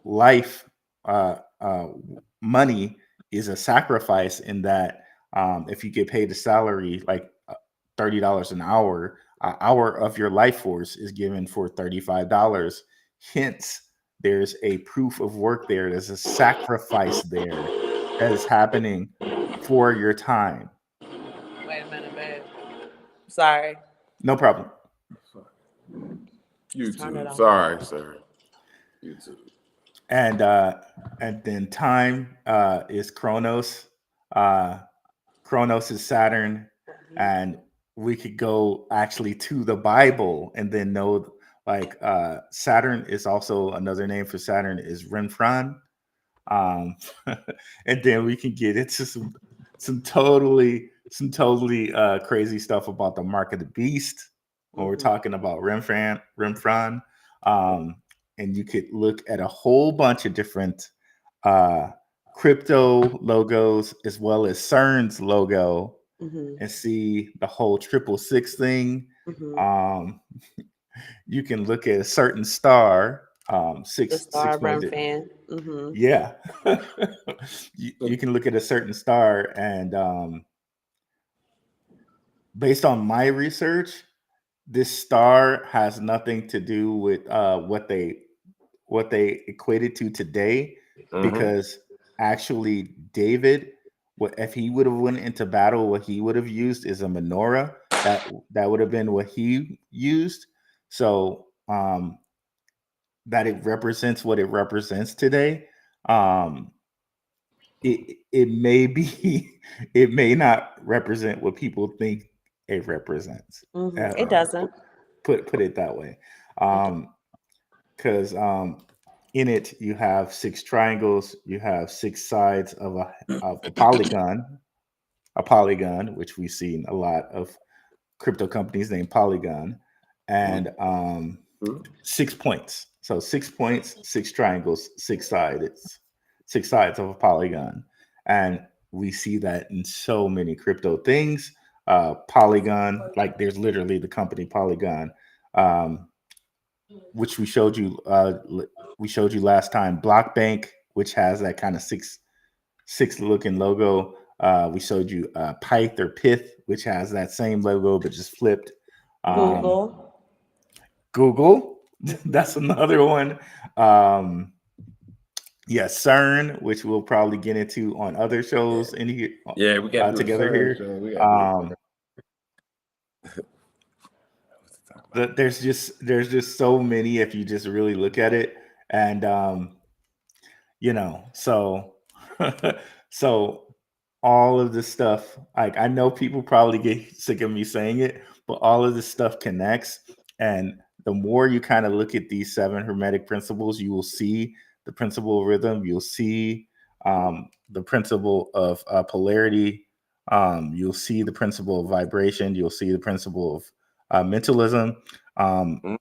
life, uh, uh, money is a sacrifice in that if you get paid a salary like $30 an hour of your life force is given for $35. Hence, there's a proof of work there. There's a sacrifice there that is happening for your time. Wait a minute, babe. Sorry. No problem. Just turn it YouTube. on. Sorry, sir. YouTube. And then time is Chronos. Uh, Chronos is Saturn, and we could go actually to the Bible and then know like Saturn is also another name for Saturn is Renfran. Um, and then we can get into some totally crazy stuff about the mark of the beast when we're talking about Renfran. Um, and you could look at a whole bunch of different uh, crypto logos as well as CERN's logo Mm-hmm. and see the whole 666 thing. Mm-hmm. Um, you can look at a certain star, The six Star Run pointed. fan. Mm-hmm. Yeah. You can look at a certain star and based on my research, this star has nothing to do with what they equated to today Mm-hmm. because actually David, what if he would have went into battle, what he would have used is a menorah. That would have been what he used. So that it represents what it represents today. Um it may be it may not represent what people think it represents. Mm-hmm. It Uh, doesn't. put it that way. It does. Because in it you have six triangles, you have six sides of a polygon, which we've seen a lot of crypto companies named Polygon, and 6 points. So 6 points, six triangles, six sides of a polygon, and we see that in so many crypto things. Polygon, like there's literally the company Polygon, um, which we showed you last time. Block Bank, which has that kind of six looking logo. We showed you Pyth or Pith, which has that same logo but just flipped. Um, Google. Google, Mm-hmm. that's another one. Um, yeah, CERN, which we'll probably get into on other shows in here Yeah, we got to do a together surge. here. We got to do a Um, there's just so many if you just really look at it, and so so all of this stuff, like I know people probably get sick of me saying it, but all of this stuff connects. And the more you kind of look at these seven hermetic principles, you will see the principle of rhythm, you'll see the principle of polarity, you'll see the principle of vibration, you'll see the principle of mentalism. um, Mm.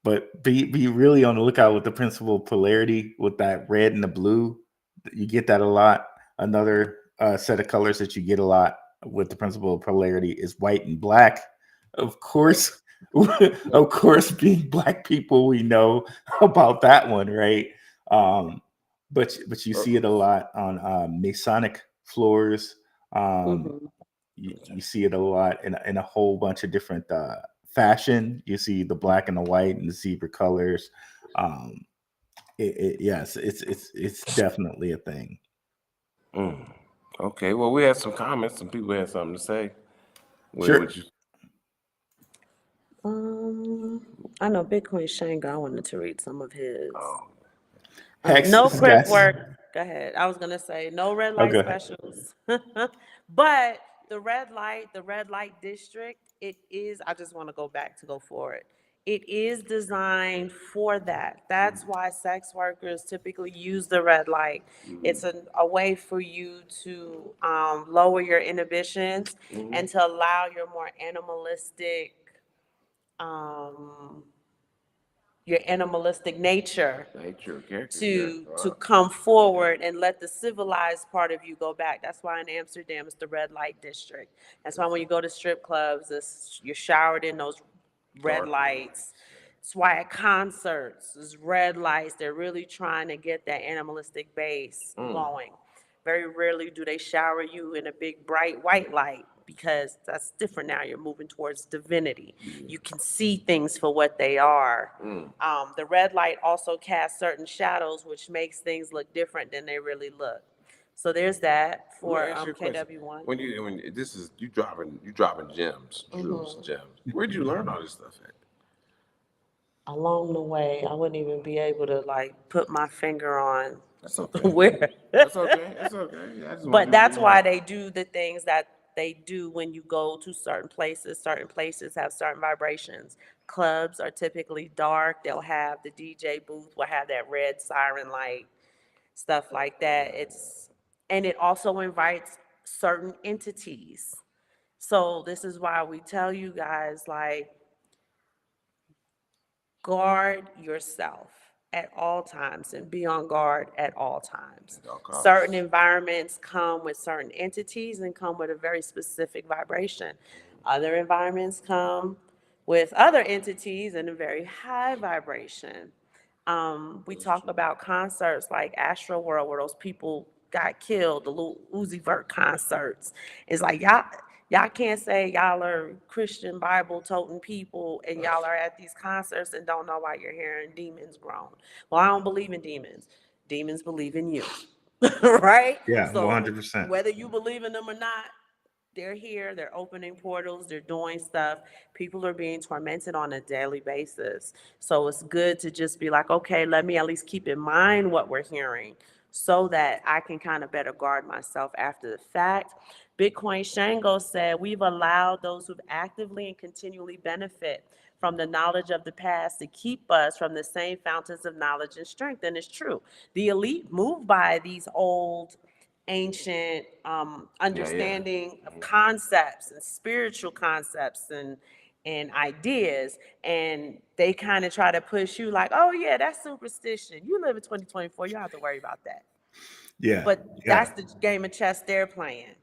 but be really on the lookout with the principle of polarity with that red and the blue. You get that a lot. Another set of colors that you get a lot with the principle of polarity is white and black. Of course, of course, being black people, we know about that one, right? Um, but you see it a lot on Masonic floors. Um, Mm-hmm. you see it a lot in a whole bunch of different fashion. You see the black and the white and the zebra colors. Um, yes, it's definitely a thing. Mm. Okay, well, we had some comments. Some people had something to say. What Sure. you? Um, I know Bitcoin Shango. I wanted to read some of his. Oh, Hex No has prep got. work. Go ahead. I was gonna say no red Oh, light go ahead. specials, but the red light district, it is. I just want to go back to go for it. It is designed for that. That's why sex workers typically use the red light. It's a way for you to lower your inhibitions and to allow your more um, nature nature character. Yeah. to come forward and let the civilized part of you go back. That's why in Amsterdam it's the red light district. That's why when you go to strip clubs, you're showered in those red lights. That's why at concerts, there's red lights. They're really trying to get that animalistic base going. Very rarely do they shower you in a big bright white light because that's different now. You're moving towards divinity. You can see things for what they are. The red light also casts certain shadows, which makes things look different than they really look. So there's that Let me for ask you a question. KW1. When this is you dropping gems, jewels, gems. Where'd you learn all this stuff at? Along the way, I wouldn't even be able to like put my finger on That's okay. where. That's okay. That's okay. Yeah, I just want But to that's know. why they do the things that they do when you go to certain places. Certain places have certain vibrations. Clubs are typically dark. They'll have the DJ booth will have that red siren light, stuff like that. And it also invites certain entities. So this is why we tell you guys like guard yourself at all times and be on guard at all times. At all costs. Certain environments come with certain entities and come with a very specific vibration. Other environments come with other entities and a very high vibration. We talk about concerts like Astro World where those people got killed, the little Uzi Vert concerts. It's like y'all can't say y'all are Christian Bible toting people and y'all are at these concerts and don't know why you're hearing demons groan. Well, I don't believe in demons. Demons believe in you. Right? Yeah, So 100%. whether you believe in them or not, they're here, they're opening portals, they're doing stuff. People are being tormented on a daily basis. So it's good to just be like, okay, let me at least keep in mind what we're hearing so that I can kind of better guard myself after the fact. Bitcoin Shango said, we've allowed those who've actively and continually benefit from the knowledge of the past to keep us from the same fountains of knowledge and strength. And it's true. The elite move by these old ancient understanding of concepts and spiritual concepts and ideas, and they kind of try to push you like, oh yeah, that's superstition. You live in 2024, you don't have to worry about that. Yeah, But yeah, that's the game of chess they're playing.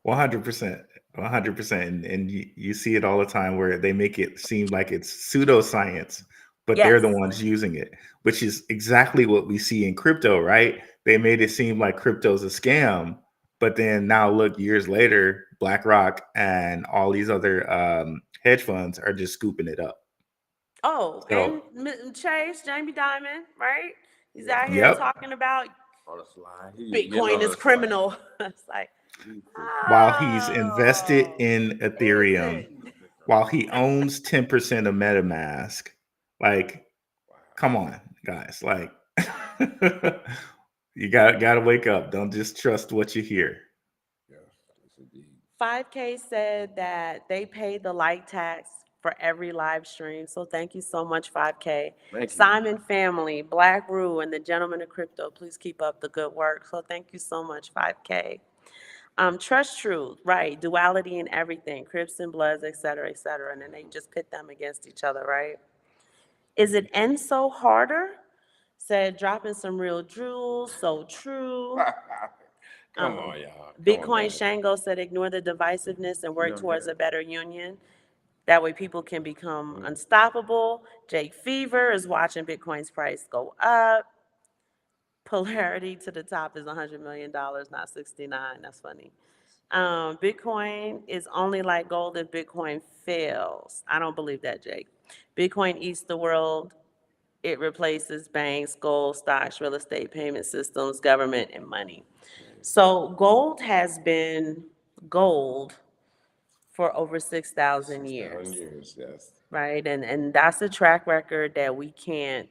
100%, 100%. And you see it all the time where they make it seem like it's pseudoscience, but they're the Yes. ones using it, which is exactly what we see in crypto, right? They made it seem like crypto's a scam, but then now look, years later, BlackRock and all these other hedge funds are just scooping it up. Oh, and So, Chase, Jamie Dimon, right? He's out here yep. talking about On the slide. He getting Bitcoin on is the slide. criminal. It's like, While he's invested oh, in is Ethereum, it? while he owns 10% of MetaMask, like, come on, guys, like, you gotta wake up. Don't just trust what you hear. Yes, indeed. 5K said that they paid the like tax for every live stream. So thank you so much, 5K. Thank you. Simon family, Black Rue, and the Gentleman of Crypto, please keep up the good work. So thank you so much, 5K. Trust truth, right? Duality in everything, Crips and Bloods, et cetera, and then they just pit them against each other, right? Is it end so harder? Said dropping some real jewels, so true. Come on, y'all. Come on, Bitcoin guys. Shango said ignore the divisiveness and work No, towards yeah. a better union. That way people can become unstoppable. Jake Fever is watching Bitcoin's price go up. Polarity to the top is $100 million, not 69. That's funny. Bitcoin is only like gold if Bitcoin fails. I don't believe that, Jake. Bitcoin eats the world. It replaces banks, gold, stocks, real estate, payment systems, government, and money. So gold has been gold for over 6,000 7 years, years, yes. right? And that's a track record that we can't,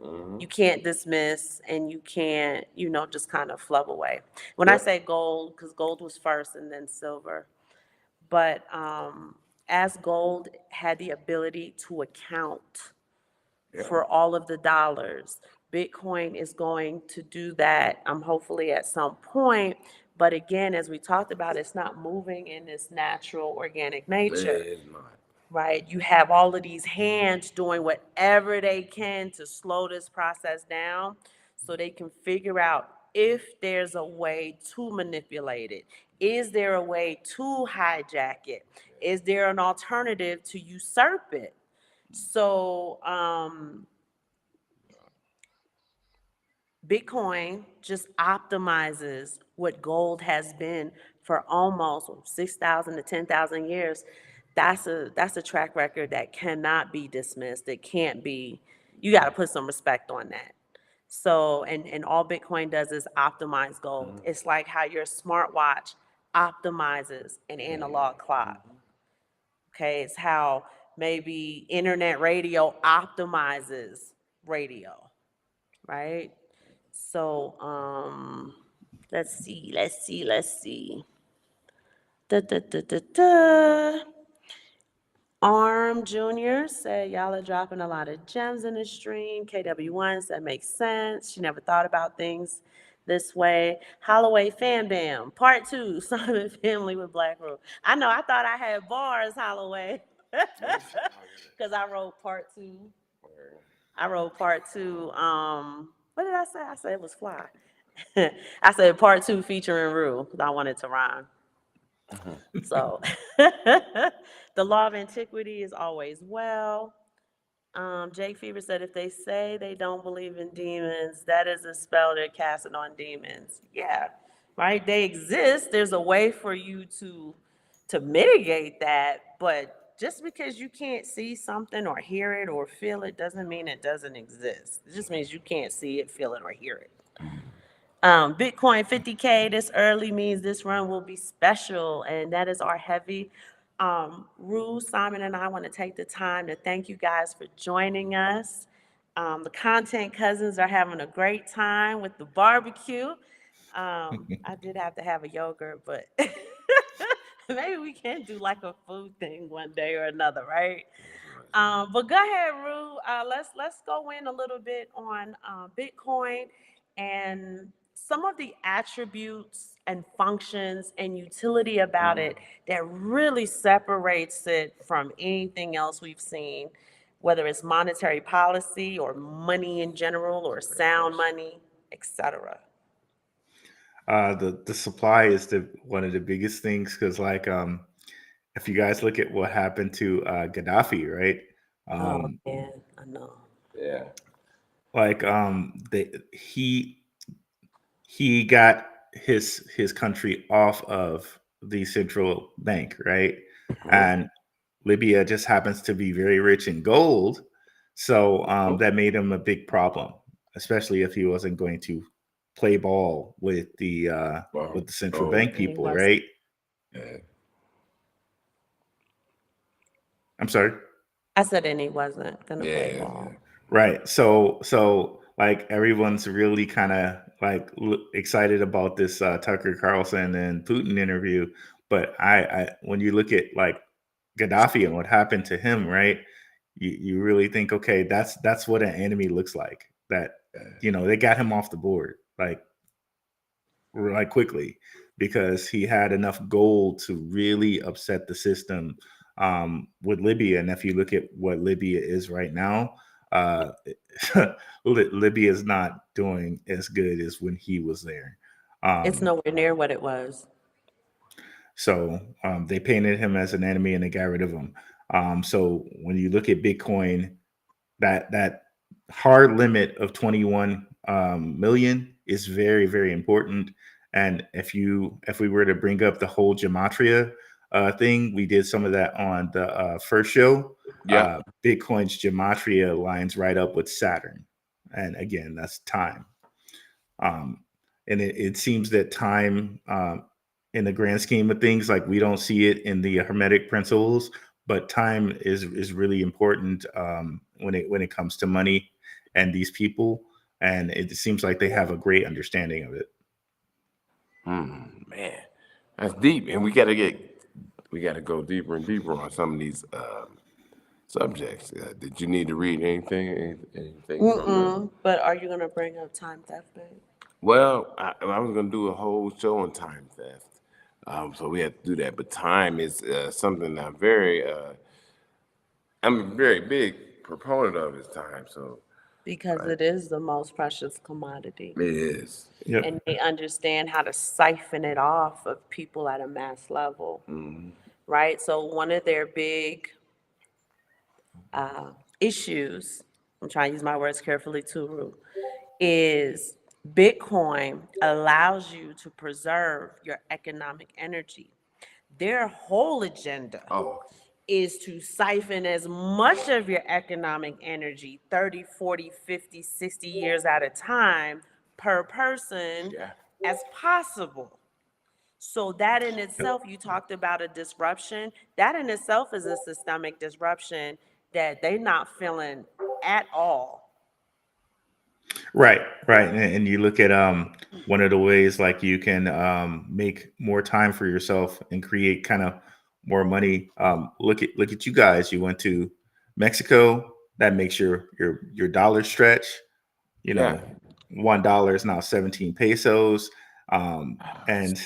you can't dismiss and you can't, just kind of flub away. When I Yep. say gold, because gold was first and then silver, but as gold had the ability to account for all of the dollars. Bitcoin is going to do that, hopefully at some point. But again, as we talked about, it's not moving in this natural, organic It nature, is not. right? You have all of these hands doing whatever they can to slow this process down so they can figure out if there's a way to manipulate it, Is there a way to hijack it? Is there an alternative to usurp it? So Bitcoin just optimizes what gold has been for almost 6,000 to 10,000 years. That's a track record that cannot be dismissed. It can't be. You got to put some respect on that. So, and all Bitcoin does is optimize gold. It's like how your smartwatch optimizes an analog clock. Okay, it's how maybe internet radio optimizes radio, right? So, let's see. Da, da, da, da, da. Arm Jr. said, y'all are dropping a lot of gems in the stream. KW1 said, makes sense. She never thought about things this way. Holloway Fan Bam, part two, Simon Family with Black Rule. I know, I thought I had bars, Holloway. Because I wrote part two. I wrote part two. What did I say? I said it was fly. I said part two featuring Rue because I wanted to rhyme. So the law of antiquity is always well. Jake Fever said if they say they don't believe in demons, that is a spell they're casting on demons. Yeah, right. They exist. There's a way for you to mitigate that, but just because you can't see something or hear it or feel it doesn't mean it doesn't exist. It just means you can't see it, feel it, or hear it. Bitcoin 50K this early means this run will be special, and that is our heavy. Rue, Simon, and I want to take the time to thank you guys for joining us. The content cousins are having a great time with the barbecue. I did have to have a yogurt, but maybe we can do like a food thing one day or another, right? But go ahead, Rue. Let's go in a little bit on Bitcoin and some of the attributes and functions and utility about it that really separates it from anything else we've seen, whether it's monetary policy or money in general or sound money, etc. The supply is the one of the biggest things because if you guys look at what happened to Gaddafi, right? Oh man, I know. Yeah. Like they he got his country off of the central bank, right? And Libya just happens to be very rich in gold, so that made him a big problem, especially if he wasn't going to play ball with the central bank He people, was. right? Yeah. I'm sorry. I said, and he wasn't gonna play Yeah. ball. Right. So like everyone's really kind of like excited about this Tucker Carlson and Putin interview, but I when you look at like Gaddafi and what happened to him, right? You really think, okay, that's what an enemy looks like. That they got him off the board like quickly because he had enough gold to really upset the system with Libya. And if you look at what Libya is right now, uh, Libya is not doing as good as when he was there. It's Um, nowhere near what it was. so they painted him as an enemy and they got rid of him. So when you look at Bitcoin, that hard limit of 21 million is very, very important. And if we were to bring up the whole gematria thing, we did some of that on the first show. Yeah. Bitcoin's gematria lines right up with Saturn, and again, that's time. Um, and it seems that time, in the grand scheme of things, like we don't see it in the Hermetic principles, but time is really important when it comes to money and these people, and it seems like they have a great understanding of it. Man, that's deep, and we got to go deeper and deeper on some of these subjects. Did you need to read anything from But are you gonna bring up time theft, babe? Well, I was going to do a whole show on time theft, so we had to do that. But time is something I'm a very big proponent of. Is time. So because Right. it is the most precious commodity. It is. Yep. And they understand how to siphon it off of people at a mass level, Mhm. right? So one of their big issues, I'm trying to use my words carefully too, Ru, is Bitcoin allows you to preserve your economic energy. Their whole agenda Oh, is to siphon as much of your economic energy, 30, 40, 50, 60 years at a time per person yeah. as possible. So that in itself, you talked about a disruption. That in itself is a systemic disruption that they're not feeling at all. Right, right. And you look at one of the ways like you can make more time for yourself and create kind of more money. Look at you guys. You went to Mexico. That makes your dollar stretch. You Yeah. know, $1 is now 17 pesos. And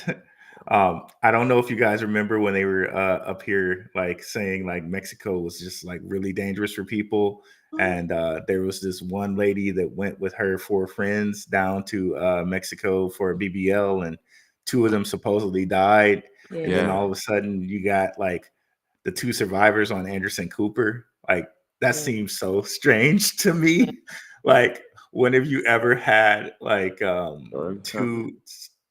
I don't know if you guys remember when they were up here, like saying like Mexico was just like really dangerous for people. And there was this one lady that went with her four friends down to Mexico for a BBL, and two of them supposedly died. And then Yeah. all of a sudden, you got like the two survivors on Anderson Cooper. Like that Yeah. seems so strange to Yeah. me. Like, when have you ever had like Or something.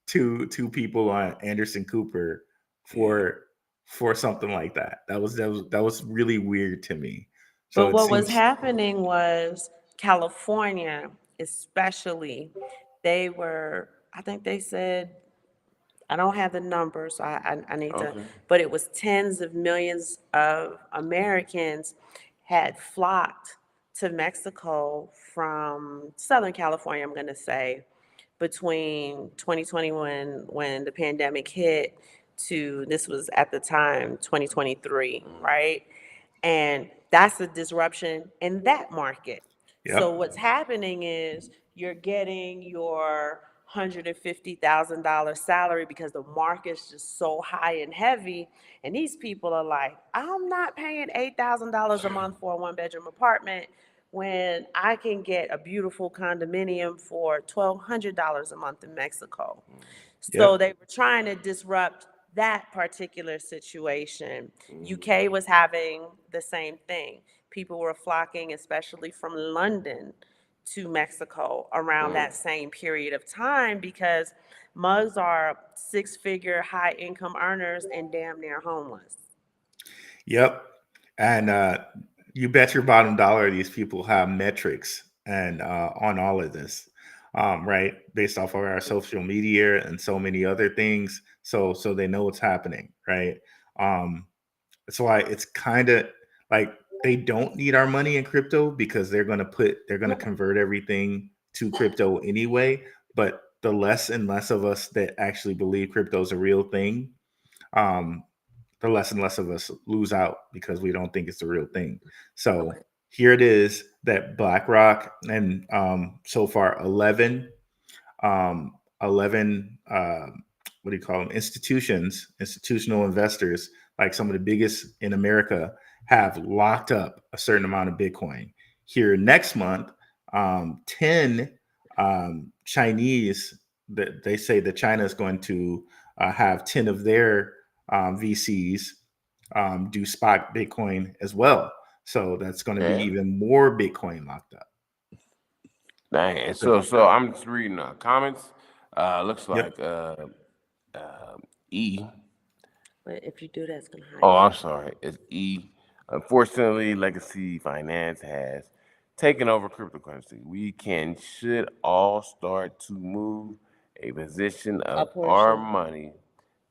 two people on Anderson Cooper Yeah. for something like that? That was really weird to me. So But it what was seems, happening was California, especially, they were, I think they said, I don't have the numbers, so I need to, Okay. but it was tens of millions of Americans had flocked to Mexico from Southern California, I'm going to say, between 2020 when the pandemic hit to this was at the time 2023, right? And that's a disruption in that market. So yep, what's happening is you're getting your $150,000 salary because the market's just so high and heavy. And these people are like, I'm not paying $8,000 a month for a one bedroom apartment when I can get a beautiful condominium for $1,200 a month in Mexico. So yep, they were trying to disrupt that particular situation. Mhm. UK was having the same thing. People were flocking, especially from London to Mexico around that same period of time because mugs are six-figure high income earners and damn near homeless. yep. And you bet your bottom dollar these people have metrics and on all of this, right? Based off of our social media and so many other things. So they know what's happening, right? Um, That's why it's kind of like they don't need our money in crypto because they're going to convert everything to crypto anyway. But the less and less of us that actually believe crypto is a real thing, um, the less and less of us lose out because we don't think it's a real thing. So Right. here it is that BlackRock and so far 11 what do you call them, institutional investors, like some of the biggest in America, have locked up a certain amount of Bitcoin. Here next month, 10 Chinese, that they say that China is going to have 10 of their VCs do spot Bitcoin as well. So that's going to be Yeah. even more Bitcoin locked up. Dang. And So, so I'm just reading comments. Looks yep. like E. But if you do that, it's gonna hide Oh, your. I'm sorry. It's E. Unfortunately, legacy finance has taken over cryptocurrency. We should all start to move a position A of our portion. money.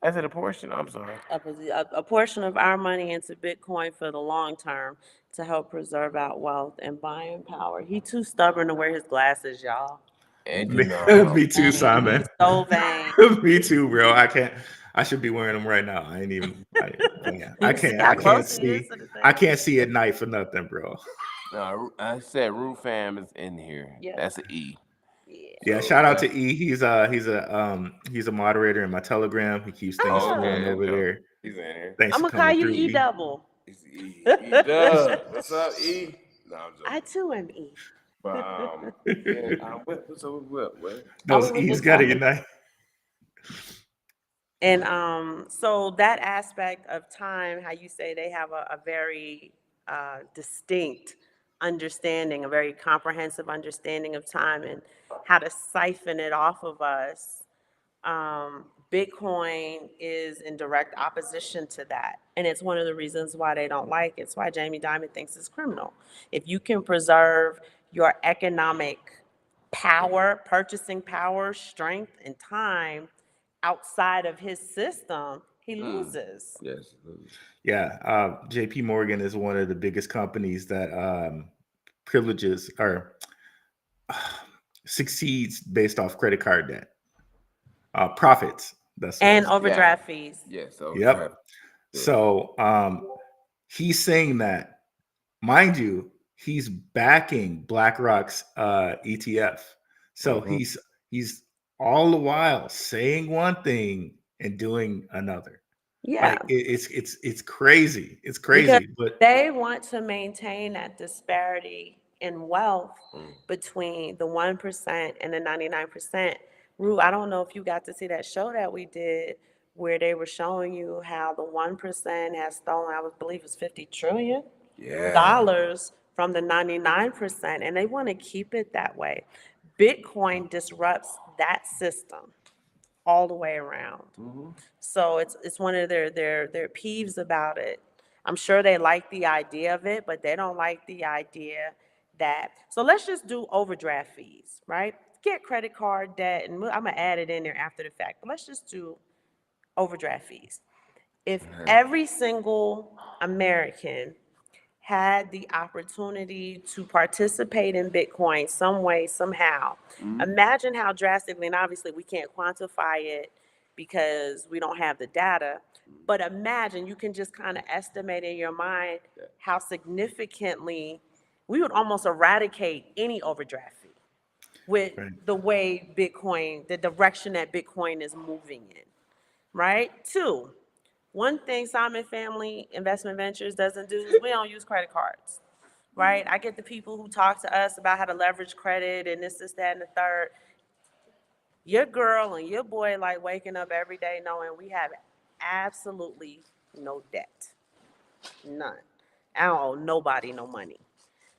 I said a portion. I'm sorry. A portion of our money into Bitcoin for the long term to help preserve our wealth and buying power. He too stubborn to wear his glasses, y'all. And Me, you know, me too, Vain. Simon. He's so vain. Me too, bro. I can't. I should be wearing them right now. I ain't even. But yeah, I See can't. how I can't close he is see. to the I thing? can't see at night for nothing, bro. no, I said Roof Fam is in here. Yeah. That's an E. Yeah. Yeah. So Shout out that's to E. He's a moderator in my Telegram. He keeps things Ah, flowing okay. over Yep. there. He's in here. Thanks I'm for gonna call coming you through, E E. He's E. E Dub. What's up, E? No, I'm I joking. too am E. But yeah, what? Oh, we Those were E's just gotta talking. unite. And so that aspect of time, how you say they have a very distinct understanding, a very comprehensive understanding of time and how to siphon it off of us. Bitcoin is in direct opposition to that. And it's one of the reasons why they don't like it. It's why Jamie Dimon thinks it's criminal. If you can preserve your economic power, purchasing power, strength, and time outside of his system, he loses. Yes. Yeah, JP Morgan is one of the biggest companies that privileges or succeeds based off credit card debt. Profits, that's what And it's. Yeah. overdraft fees. Yes. Yep. Overdraft. Yeah. So he's saying that, mind you, he's backing BlackRock's ETF. So Mm-hmm. he's all the while saying one thing and doing another. Yeah. Like it's crazy. It's Because crazy. But they want to maintain that disparity in wealth Mm. between the 1% and the 99%. Rue, I don't know if you got to see that show that we did where they were showing you how the 1% has stolen, I would believe it's 50 trillion Yeah. dollars from the 99%, and they want to keep it that way. Bitcoin disrupts that system all the way around. Mm-hmm. So it's one of their peeves about it. I'm sure they like the idea of it, but they don't like the idea that. So let's just do overdraft fees, right? Get credit card debt, and I'm gonna add it in there after the fact. But let's just do overdraft fees. If every single American had the opportunity to participate in Bitcoin some way, somehow. Mm-hmm. Imagine how drastically, and obviously we can't quantify it because we don't have the data, but imagine you can just kind of estimate in your mind how significantly we would almost eradicate any overdraft fee with right. the way Bitcoin, the direction that Bitcoin is moving in, right? Two, one thing Simon Family Investment Ventures doesn't do is we don't use credit cards, right? I get the people who talk to us about how to leverage credit and this, that, and the third. Your girl and your boy like waking up every day knowing we have absolutely no debt, none. I don't owe nobody no money.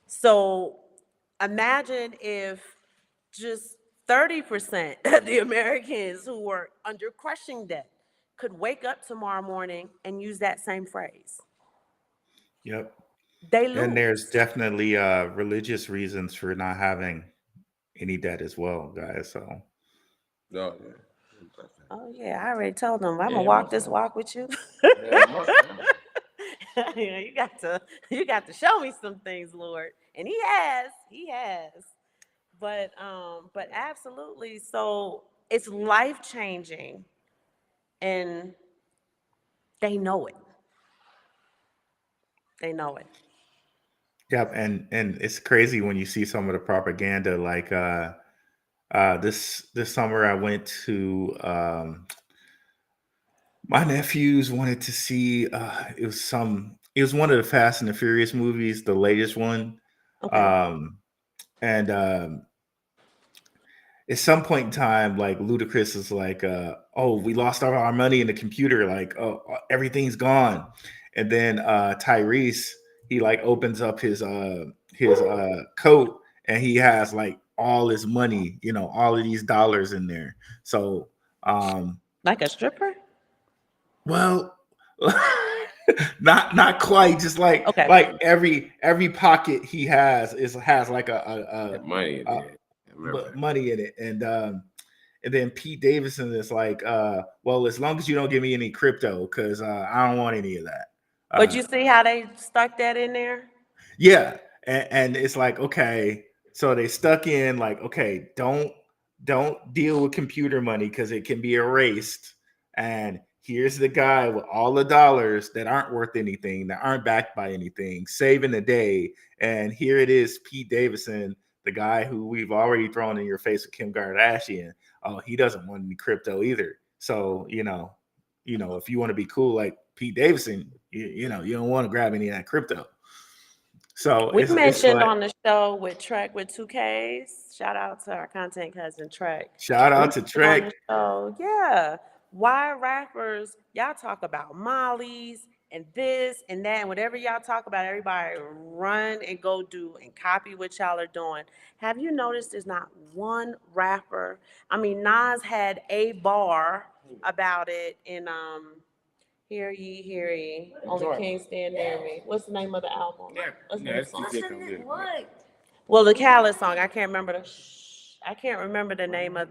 So imagine if just 30% of the Americans who were under crushing debt could wake up tomorrow morning and use that same phrase. Yep. They And there's lose. definitely religious reasons for not having any debt as well, guys. So No. Yeah. Oh yeah, I already told them I'm gonna Yeah. walk Most this definitely. walk with you. Yeah. Most definitely. You got to show me some things, Lord. And he has. But absolutely. So it's life changing and they know it. They know it. yep, and it's crazy when you see some of the propaganda. Like this summer, I went to my nephews wanted to see. It was one of the Fast and the Furious movies, the latest one. Okay. Um, and at some point in time, like Ludacris is like, "Oh, we lost all our money in the computer. Like, oh, everything's gone." And then Tyrese, he like opens up his coat, and he has like all his money, all of these dollars in there. So, um, Like a stripper? well, not quite. Just like Okay. like every pocket he has like That money in a there. I remember money in it, and then Pete Davidson is like, well, as long as you don't give me any crypto, because I don't want any of that. But Uh, you see how they stuck that in there? yeah, and it's like, okay, so they stuck in like, okay, don't deal with computer money because it can be erased. And here's the guy with all the dollars that aren't worth anything, that aren't backed by anything, saving the day. And here it is, Pete Davidson, the guy who we've already thrown in your face with Kim Kardashian. Oh, he doesn't want any crypto either. So if you want to be cool like Pete Davidson, you don't want to grab any of that crypto. So We it's mentioned like on the show with Trek with 2Ks. Shout out to our content cousin Trek. shout We out to mentioned on Trek. the show, yeah. Why rappers, y'all talk about mollies and this and that, and whatever y'all talk about, everybody run and go do and copy what y'all are doing. Have you noticed there's not one rapper? I mean, Nas had a bar about it in Hear ye, only kings stand near me. What's the name of the album? What's the name of the song? Well, the Khaled song, I can't remember the name of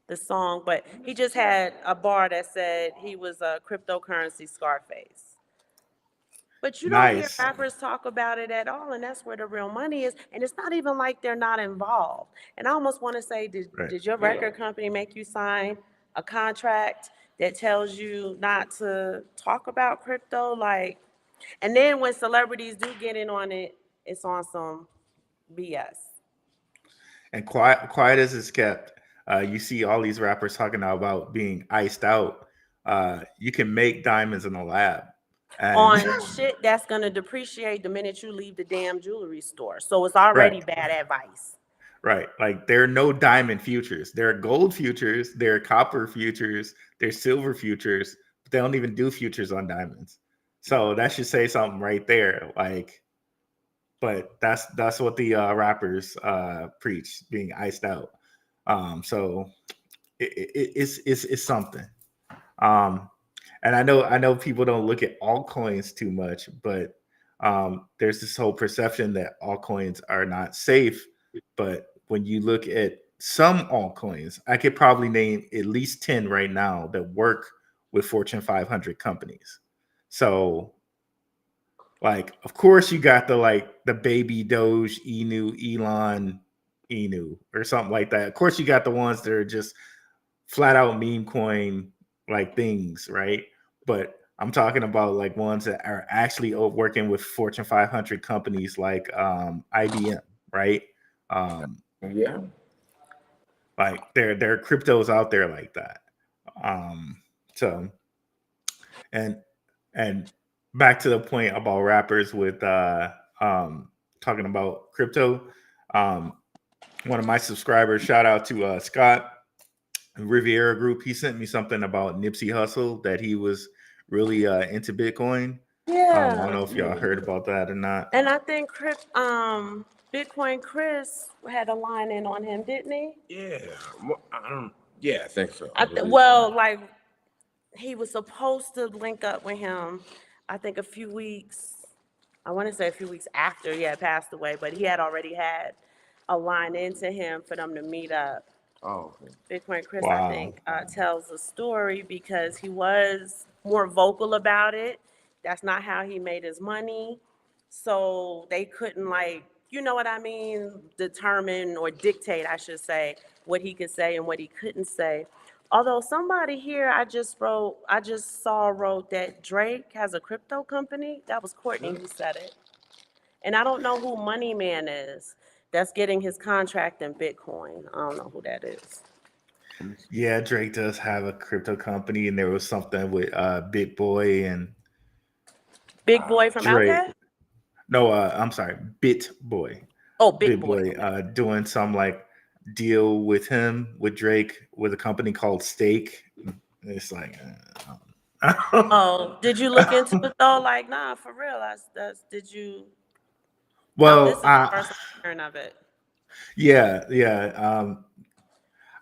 the song, but he just had a bar that said he was a cryptocurrency Scarface. But you don't hear Nice. rappers talk about it at all, and that's where the real money is. And it's not even like they're not involved. And I almost want to say, Right. did your record company make you sign a contract that tells you not to talk about crypto? Like, and then when celebrities do get in on it, it's on some BS. And quiet as it's kept, you see all these rappers talking now about being iced out. You can make diamonds in a lab, and On shit that's gonna depreciate the minute you leave the damn jewelry store. So it's right, already bad advice. right. Like there are no diamond futures. There are gold futures. There are copper futures. There's silver futures. But they don't even do futures on diamonds. So that should say something right there. Like, but that's what the rappers preach, being iced out. So it's something. Um, and I know people don't look at altcoins too much, but there's this whole perception that altcoins are not safe. But when you look at some altcoins, I could probably name at least 10 right now that work with Fortune 500 companies. So like, of course, you got the baby Doge, Elon, or something like that. Of course, you got the ones that are just flat out meme coin like things, right? But I'm talking about like ones that are actually working with Fortune 500 companies like IBM, right? Um, Yeah. like there are cryptos out there like that. So and and back to the point about rappers with talking about crypto. Um, one of my subscribers, shout out to Scott Riviera Group. He sent me something about Nipsey Hussle that he was really into Bitcoin. I don't Yeah. know if y'all heard about that or not. And I think Bitcoin Chris had a line in on him, didn't he? Yeah. I don't. Yeah, I think so. I I believe so. well, like he was supposed to link up with him, I think a few weeks, I want to say a few weeks after he had passed away, but he had already had a line into him for them to meet up. Oh, okay. Bitcoin Chris, I Wow. think, tells a story because he was more vocal about it. That's not how he made his money. So they couldn't, like, you know what I mean, determine or dictate, I should say, what he could say and what he couldn't say. Although somebody here I just saw wrote that Drake has a crypto company. That was Courtney who said it. And I don't know who Money Man is that's getting his contract in Bitcoin. I don't know who that is. Yeah, Drake does have a crypto company, and there was something with Big Boy and Big Boy from Drake. Outkast? No, I'm sorry, Bit Boy. Oh, Big Big Boy. Boy Okay. doing some like deal with him with Drake with a company called Stake. It's like, Oh, did you look into it though? Like, nah, for real. Did you? This well, is the first I'm hearing of it. yeah, yeah.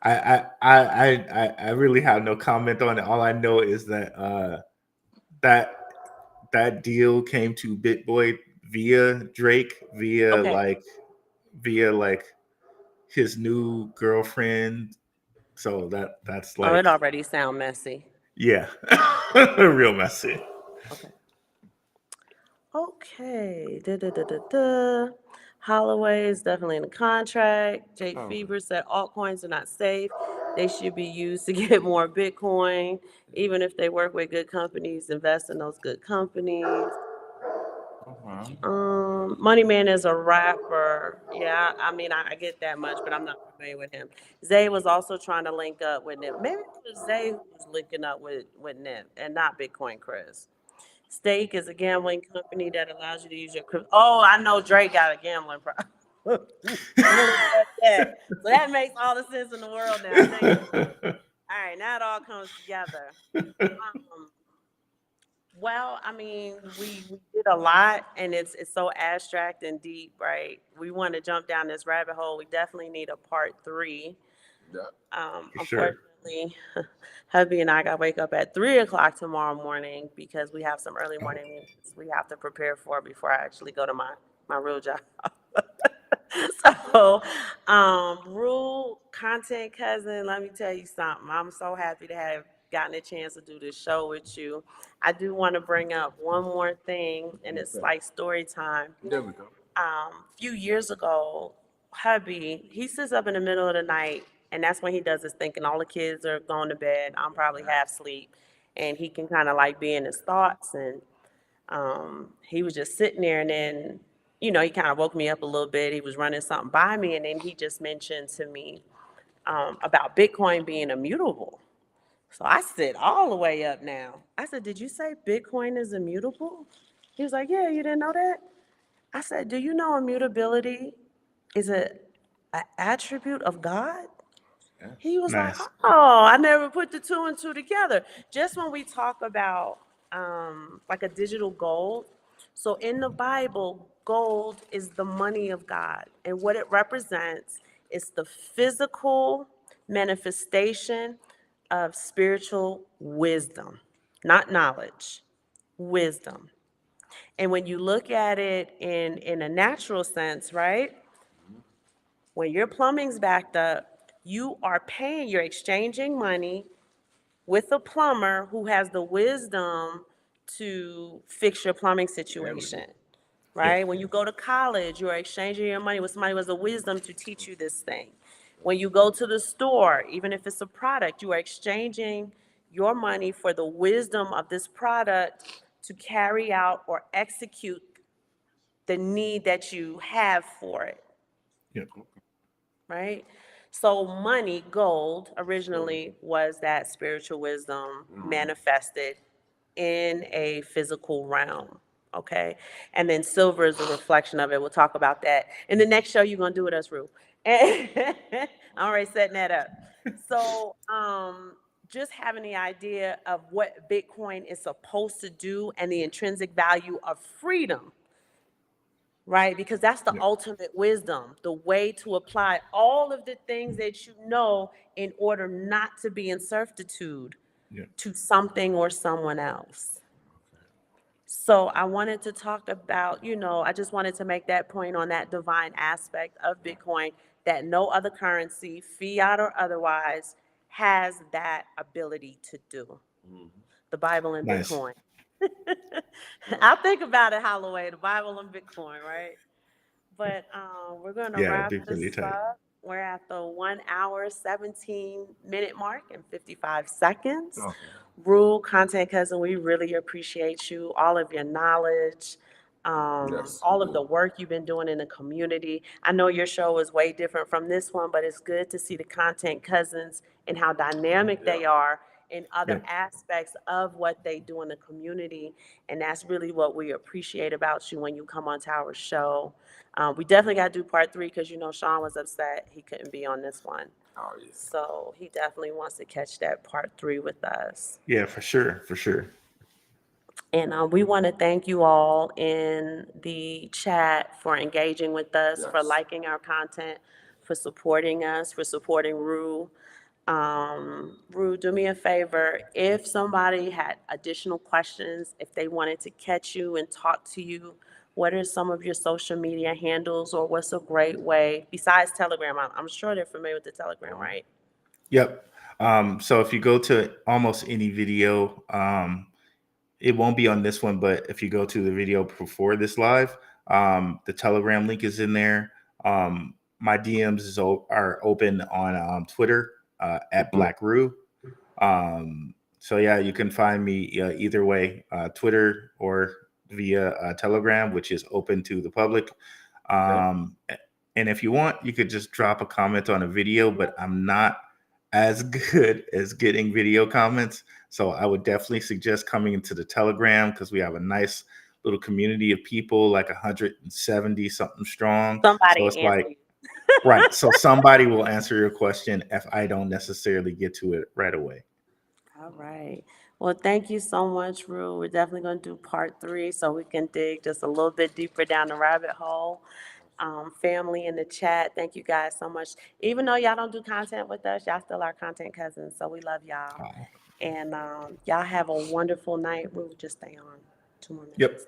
I really have no comment on it. All I know is that that that deal came to BitBoy via Drake, Okay. via like his new girlfriend. So that's Oh, it like, already sound messy. yeah, real messy. Okay. Okay. Da, da, da, da, da. Holloway is definitely in the contract. Jake Oh, Fever said altcoins are not safe. They should be used to get more Bitcoin. Even if they work with good companies, invest in those good companies. okay. Money Man is a rapper. Yeah, I mean, I get that much, but I'm not familiar with him. Zay was also trying to link up with Nip. Maybe it was Zay who was linking up with Nip and not Bitcoin Chris. Stake is a gambling company that allows you to use your crypto. Oh, I know Drake got a gambling problem. Yeah. So that makes all the sense in the world now. Thank you. All right, now it all comes together. Um, well, I mean, we did a lot, and it's so abstract and deep, right? We want to jump down this rabbit hole. We definitely need a part three. Yeah. For sure. Unfortunately, hubby and I got to wake up at 3 o'clock tomorrow morning because we have some early morning meetings we have to prepare for before I actually go to my real job. So, Rule, content cousin, let me tell you something. I'm so happy to have gotten a chance to do this show with you. I do want to bring up one more thing, and it's like story time. There we go. Few years ago, hubby, he sits up in the middle of the night, and that's when he does his thinking. All the kids are going to bed. I'm probably half asleep, and he can kind of like be in his thoughts. And he was just sitting there, and then, he kind of woke me up a little bit. He was running something by me, and then he just mentioned to me about Bitcoin being immutable. So I sit all the way up now. I said, "Did you say Bitcoin is immutable?" He was like, "Yeah, you didn't know that?" I said, "Do you know immutability is an attribute of God?" He was like, Nice. "Oh, I never put the two and two together." Just when we talk about like a digital gold, so in the Bible, gold is the money of God, and what it represents is the physical manifestation of spiritual wisdom, not knowledge, wisdom. And when you look at it in a natural sense, right? When your plumbing's backed up, you're exchanging money with a plumber who has the wisdom to fix your plumbing situation, Yep. right? When you go to college, you're exchanging your money with somebody who has the wisdom to teach you this thing. When you go to the store, even if it's a product, you are exchanging your money for the wisdom of this product to carry out or execute the need that you have for it, Yep. right? So money, gold, originally was that spiritual wisdom manifested in a physical realm, okay? And then silver is a reflection of it. We'll talk about that in the next show you're gonna do with us, Rue. I'm already setting that up. So, just having the idea of what Bitcoin is supposed to do and the intrinsic value of freedom, right? Because that's the Yep. ultimate wisdom, the way to apply all of the things that you know in order not to be in servitude Yep. to something or someone else. So I wanted to talk about, I just wanted to make that point on that divine aspect of Bitcoin that no other currency, fiat or otherwise, has that ability to do. The Bible and Nice. Bitcoin. I think about it, Holloway, the Bible and Bitcoin, right? But we're going to Yeah, it'd wrap be pretty this tight. up. We're at the 1 hour, 17-minute mark and 55 seconds. Okay. Rule, content cousin, we really appreciate you, all of your knowledge, Yes. all of the work you've been doing in the community. I know your show is way different from this one, but it's good to see the content cousins and how dynamic they are in other Yep. aspects of what they do in the community. And that's really what we appreciate about you when you come onto our show. We definitely got to do part three because, Sean was upset he couldn't be on this one. Oh, yes. So he definitely wants to catch that part three with us. Yeah, for sure. For sure. And we want to thank you all in the chat for engaging with us, for Yes. liking our content, for supporting us, for supporting Rue. Rue, do me a favor. If somebody had additional questions, if they wanted to catch you and talk to you, what are some of your social media handles, or what's a great way, besides Telegram? I'm sure they're familiar with the Telegram, right? Yep. So if you go to almost any video, it won't be on this one, but if you go to the video before this live, the Telegram link is in there. My DMs are open on Twitter at Black Rue. So yeah, you can find me either way, Twitter or via Telegram, which is open to the public. And if you want, you could just drop a comment on a video, but I'm not as good as getting video comments. So I would definitely suggest coming into the Telegram because we have a nice little community of people, like 170 something strong. So Somebody it's answer like, you. right. So somebody will answer your question if I don't necessarily get to it right away. All right. Well, thank you so much, Rue. We're definitely going to do part 3 so we can dig just a little bit deeper down the rabbit hole. Family in the chat, thank you guys so much. Even though y'all don't do content with us, y'all still our content cousins. So we love y'all. Oh, And y'all have a wonderful night. We'll just stay on 2 more yep. minutes.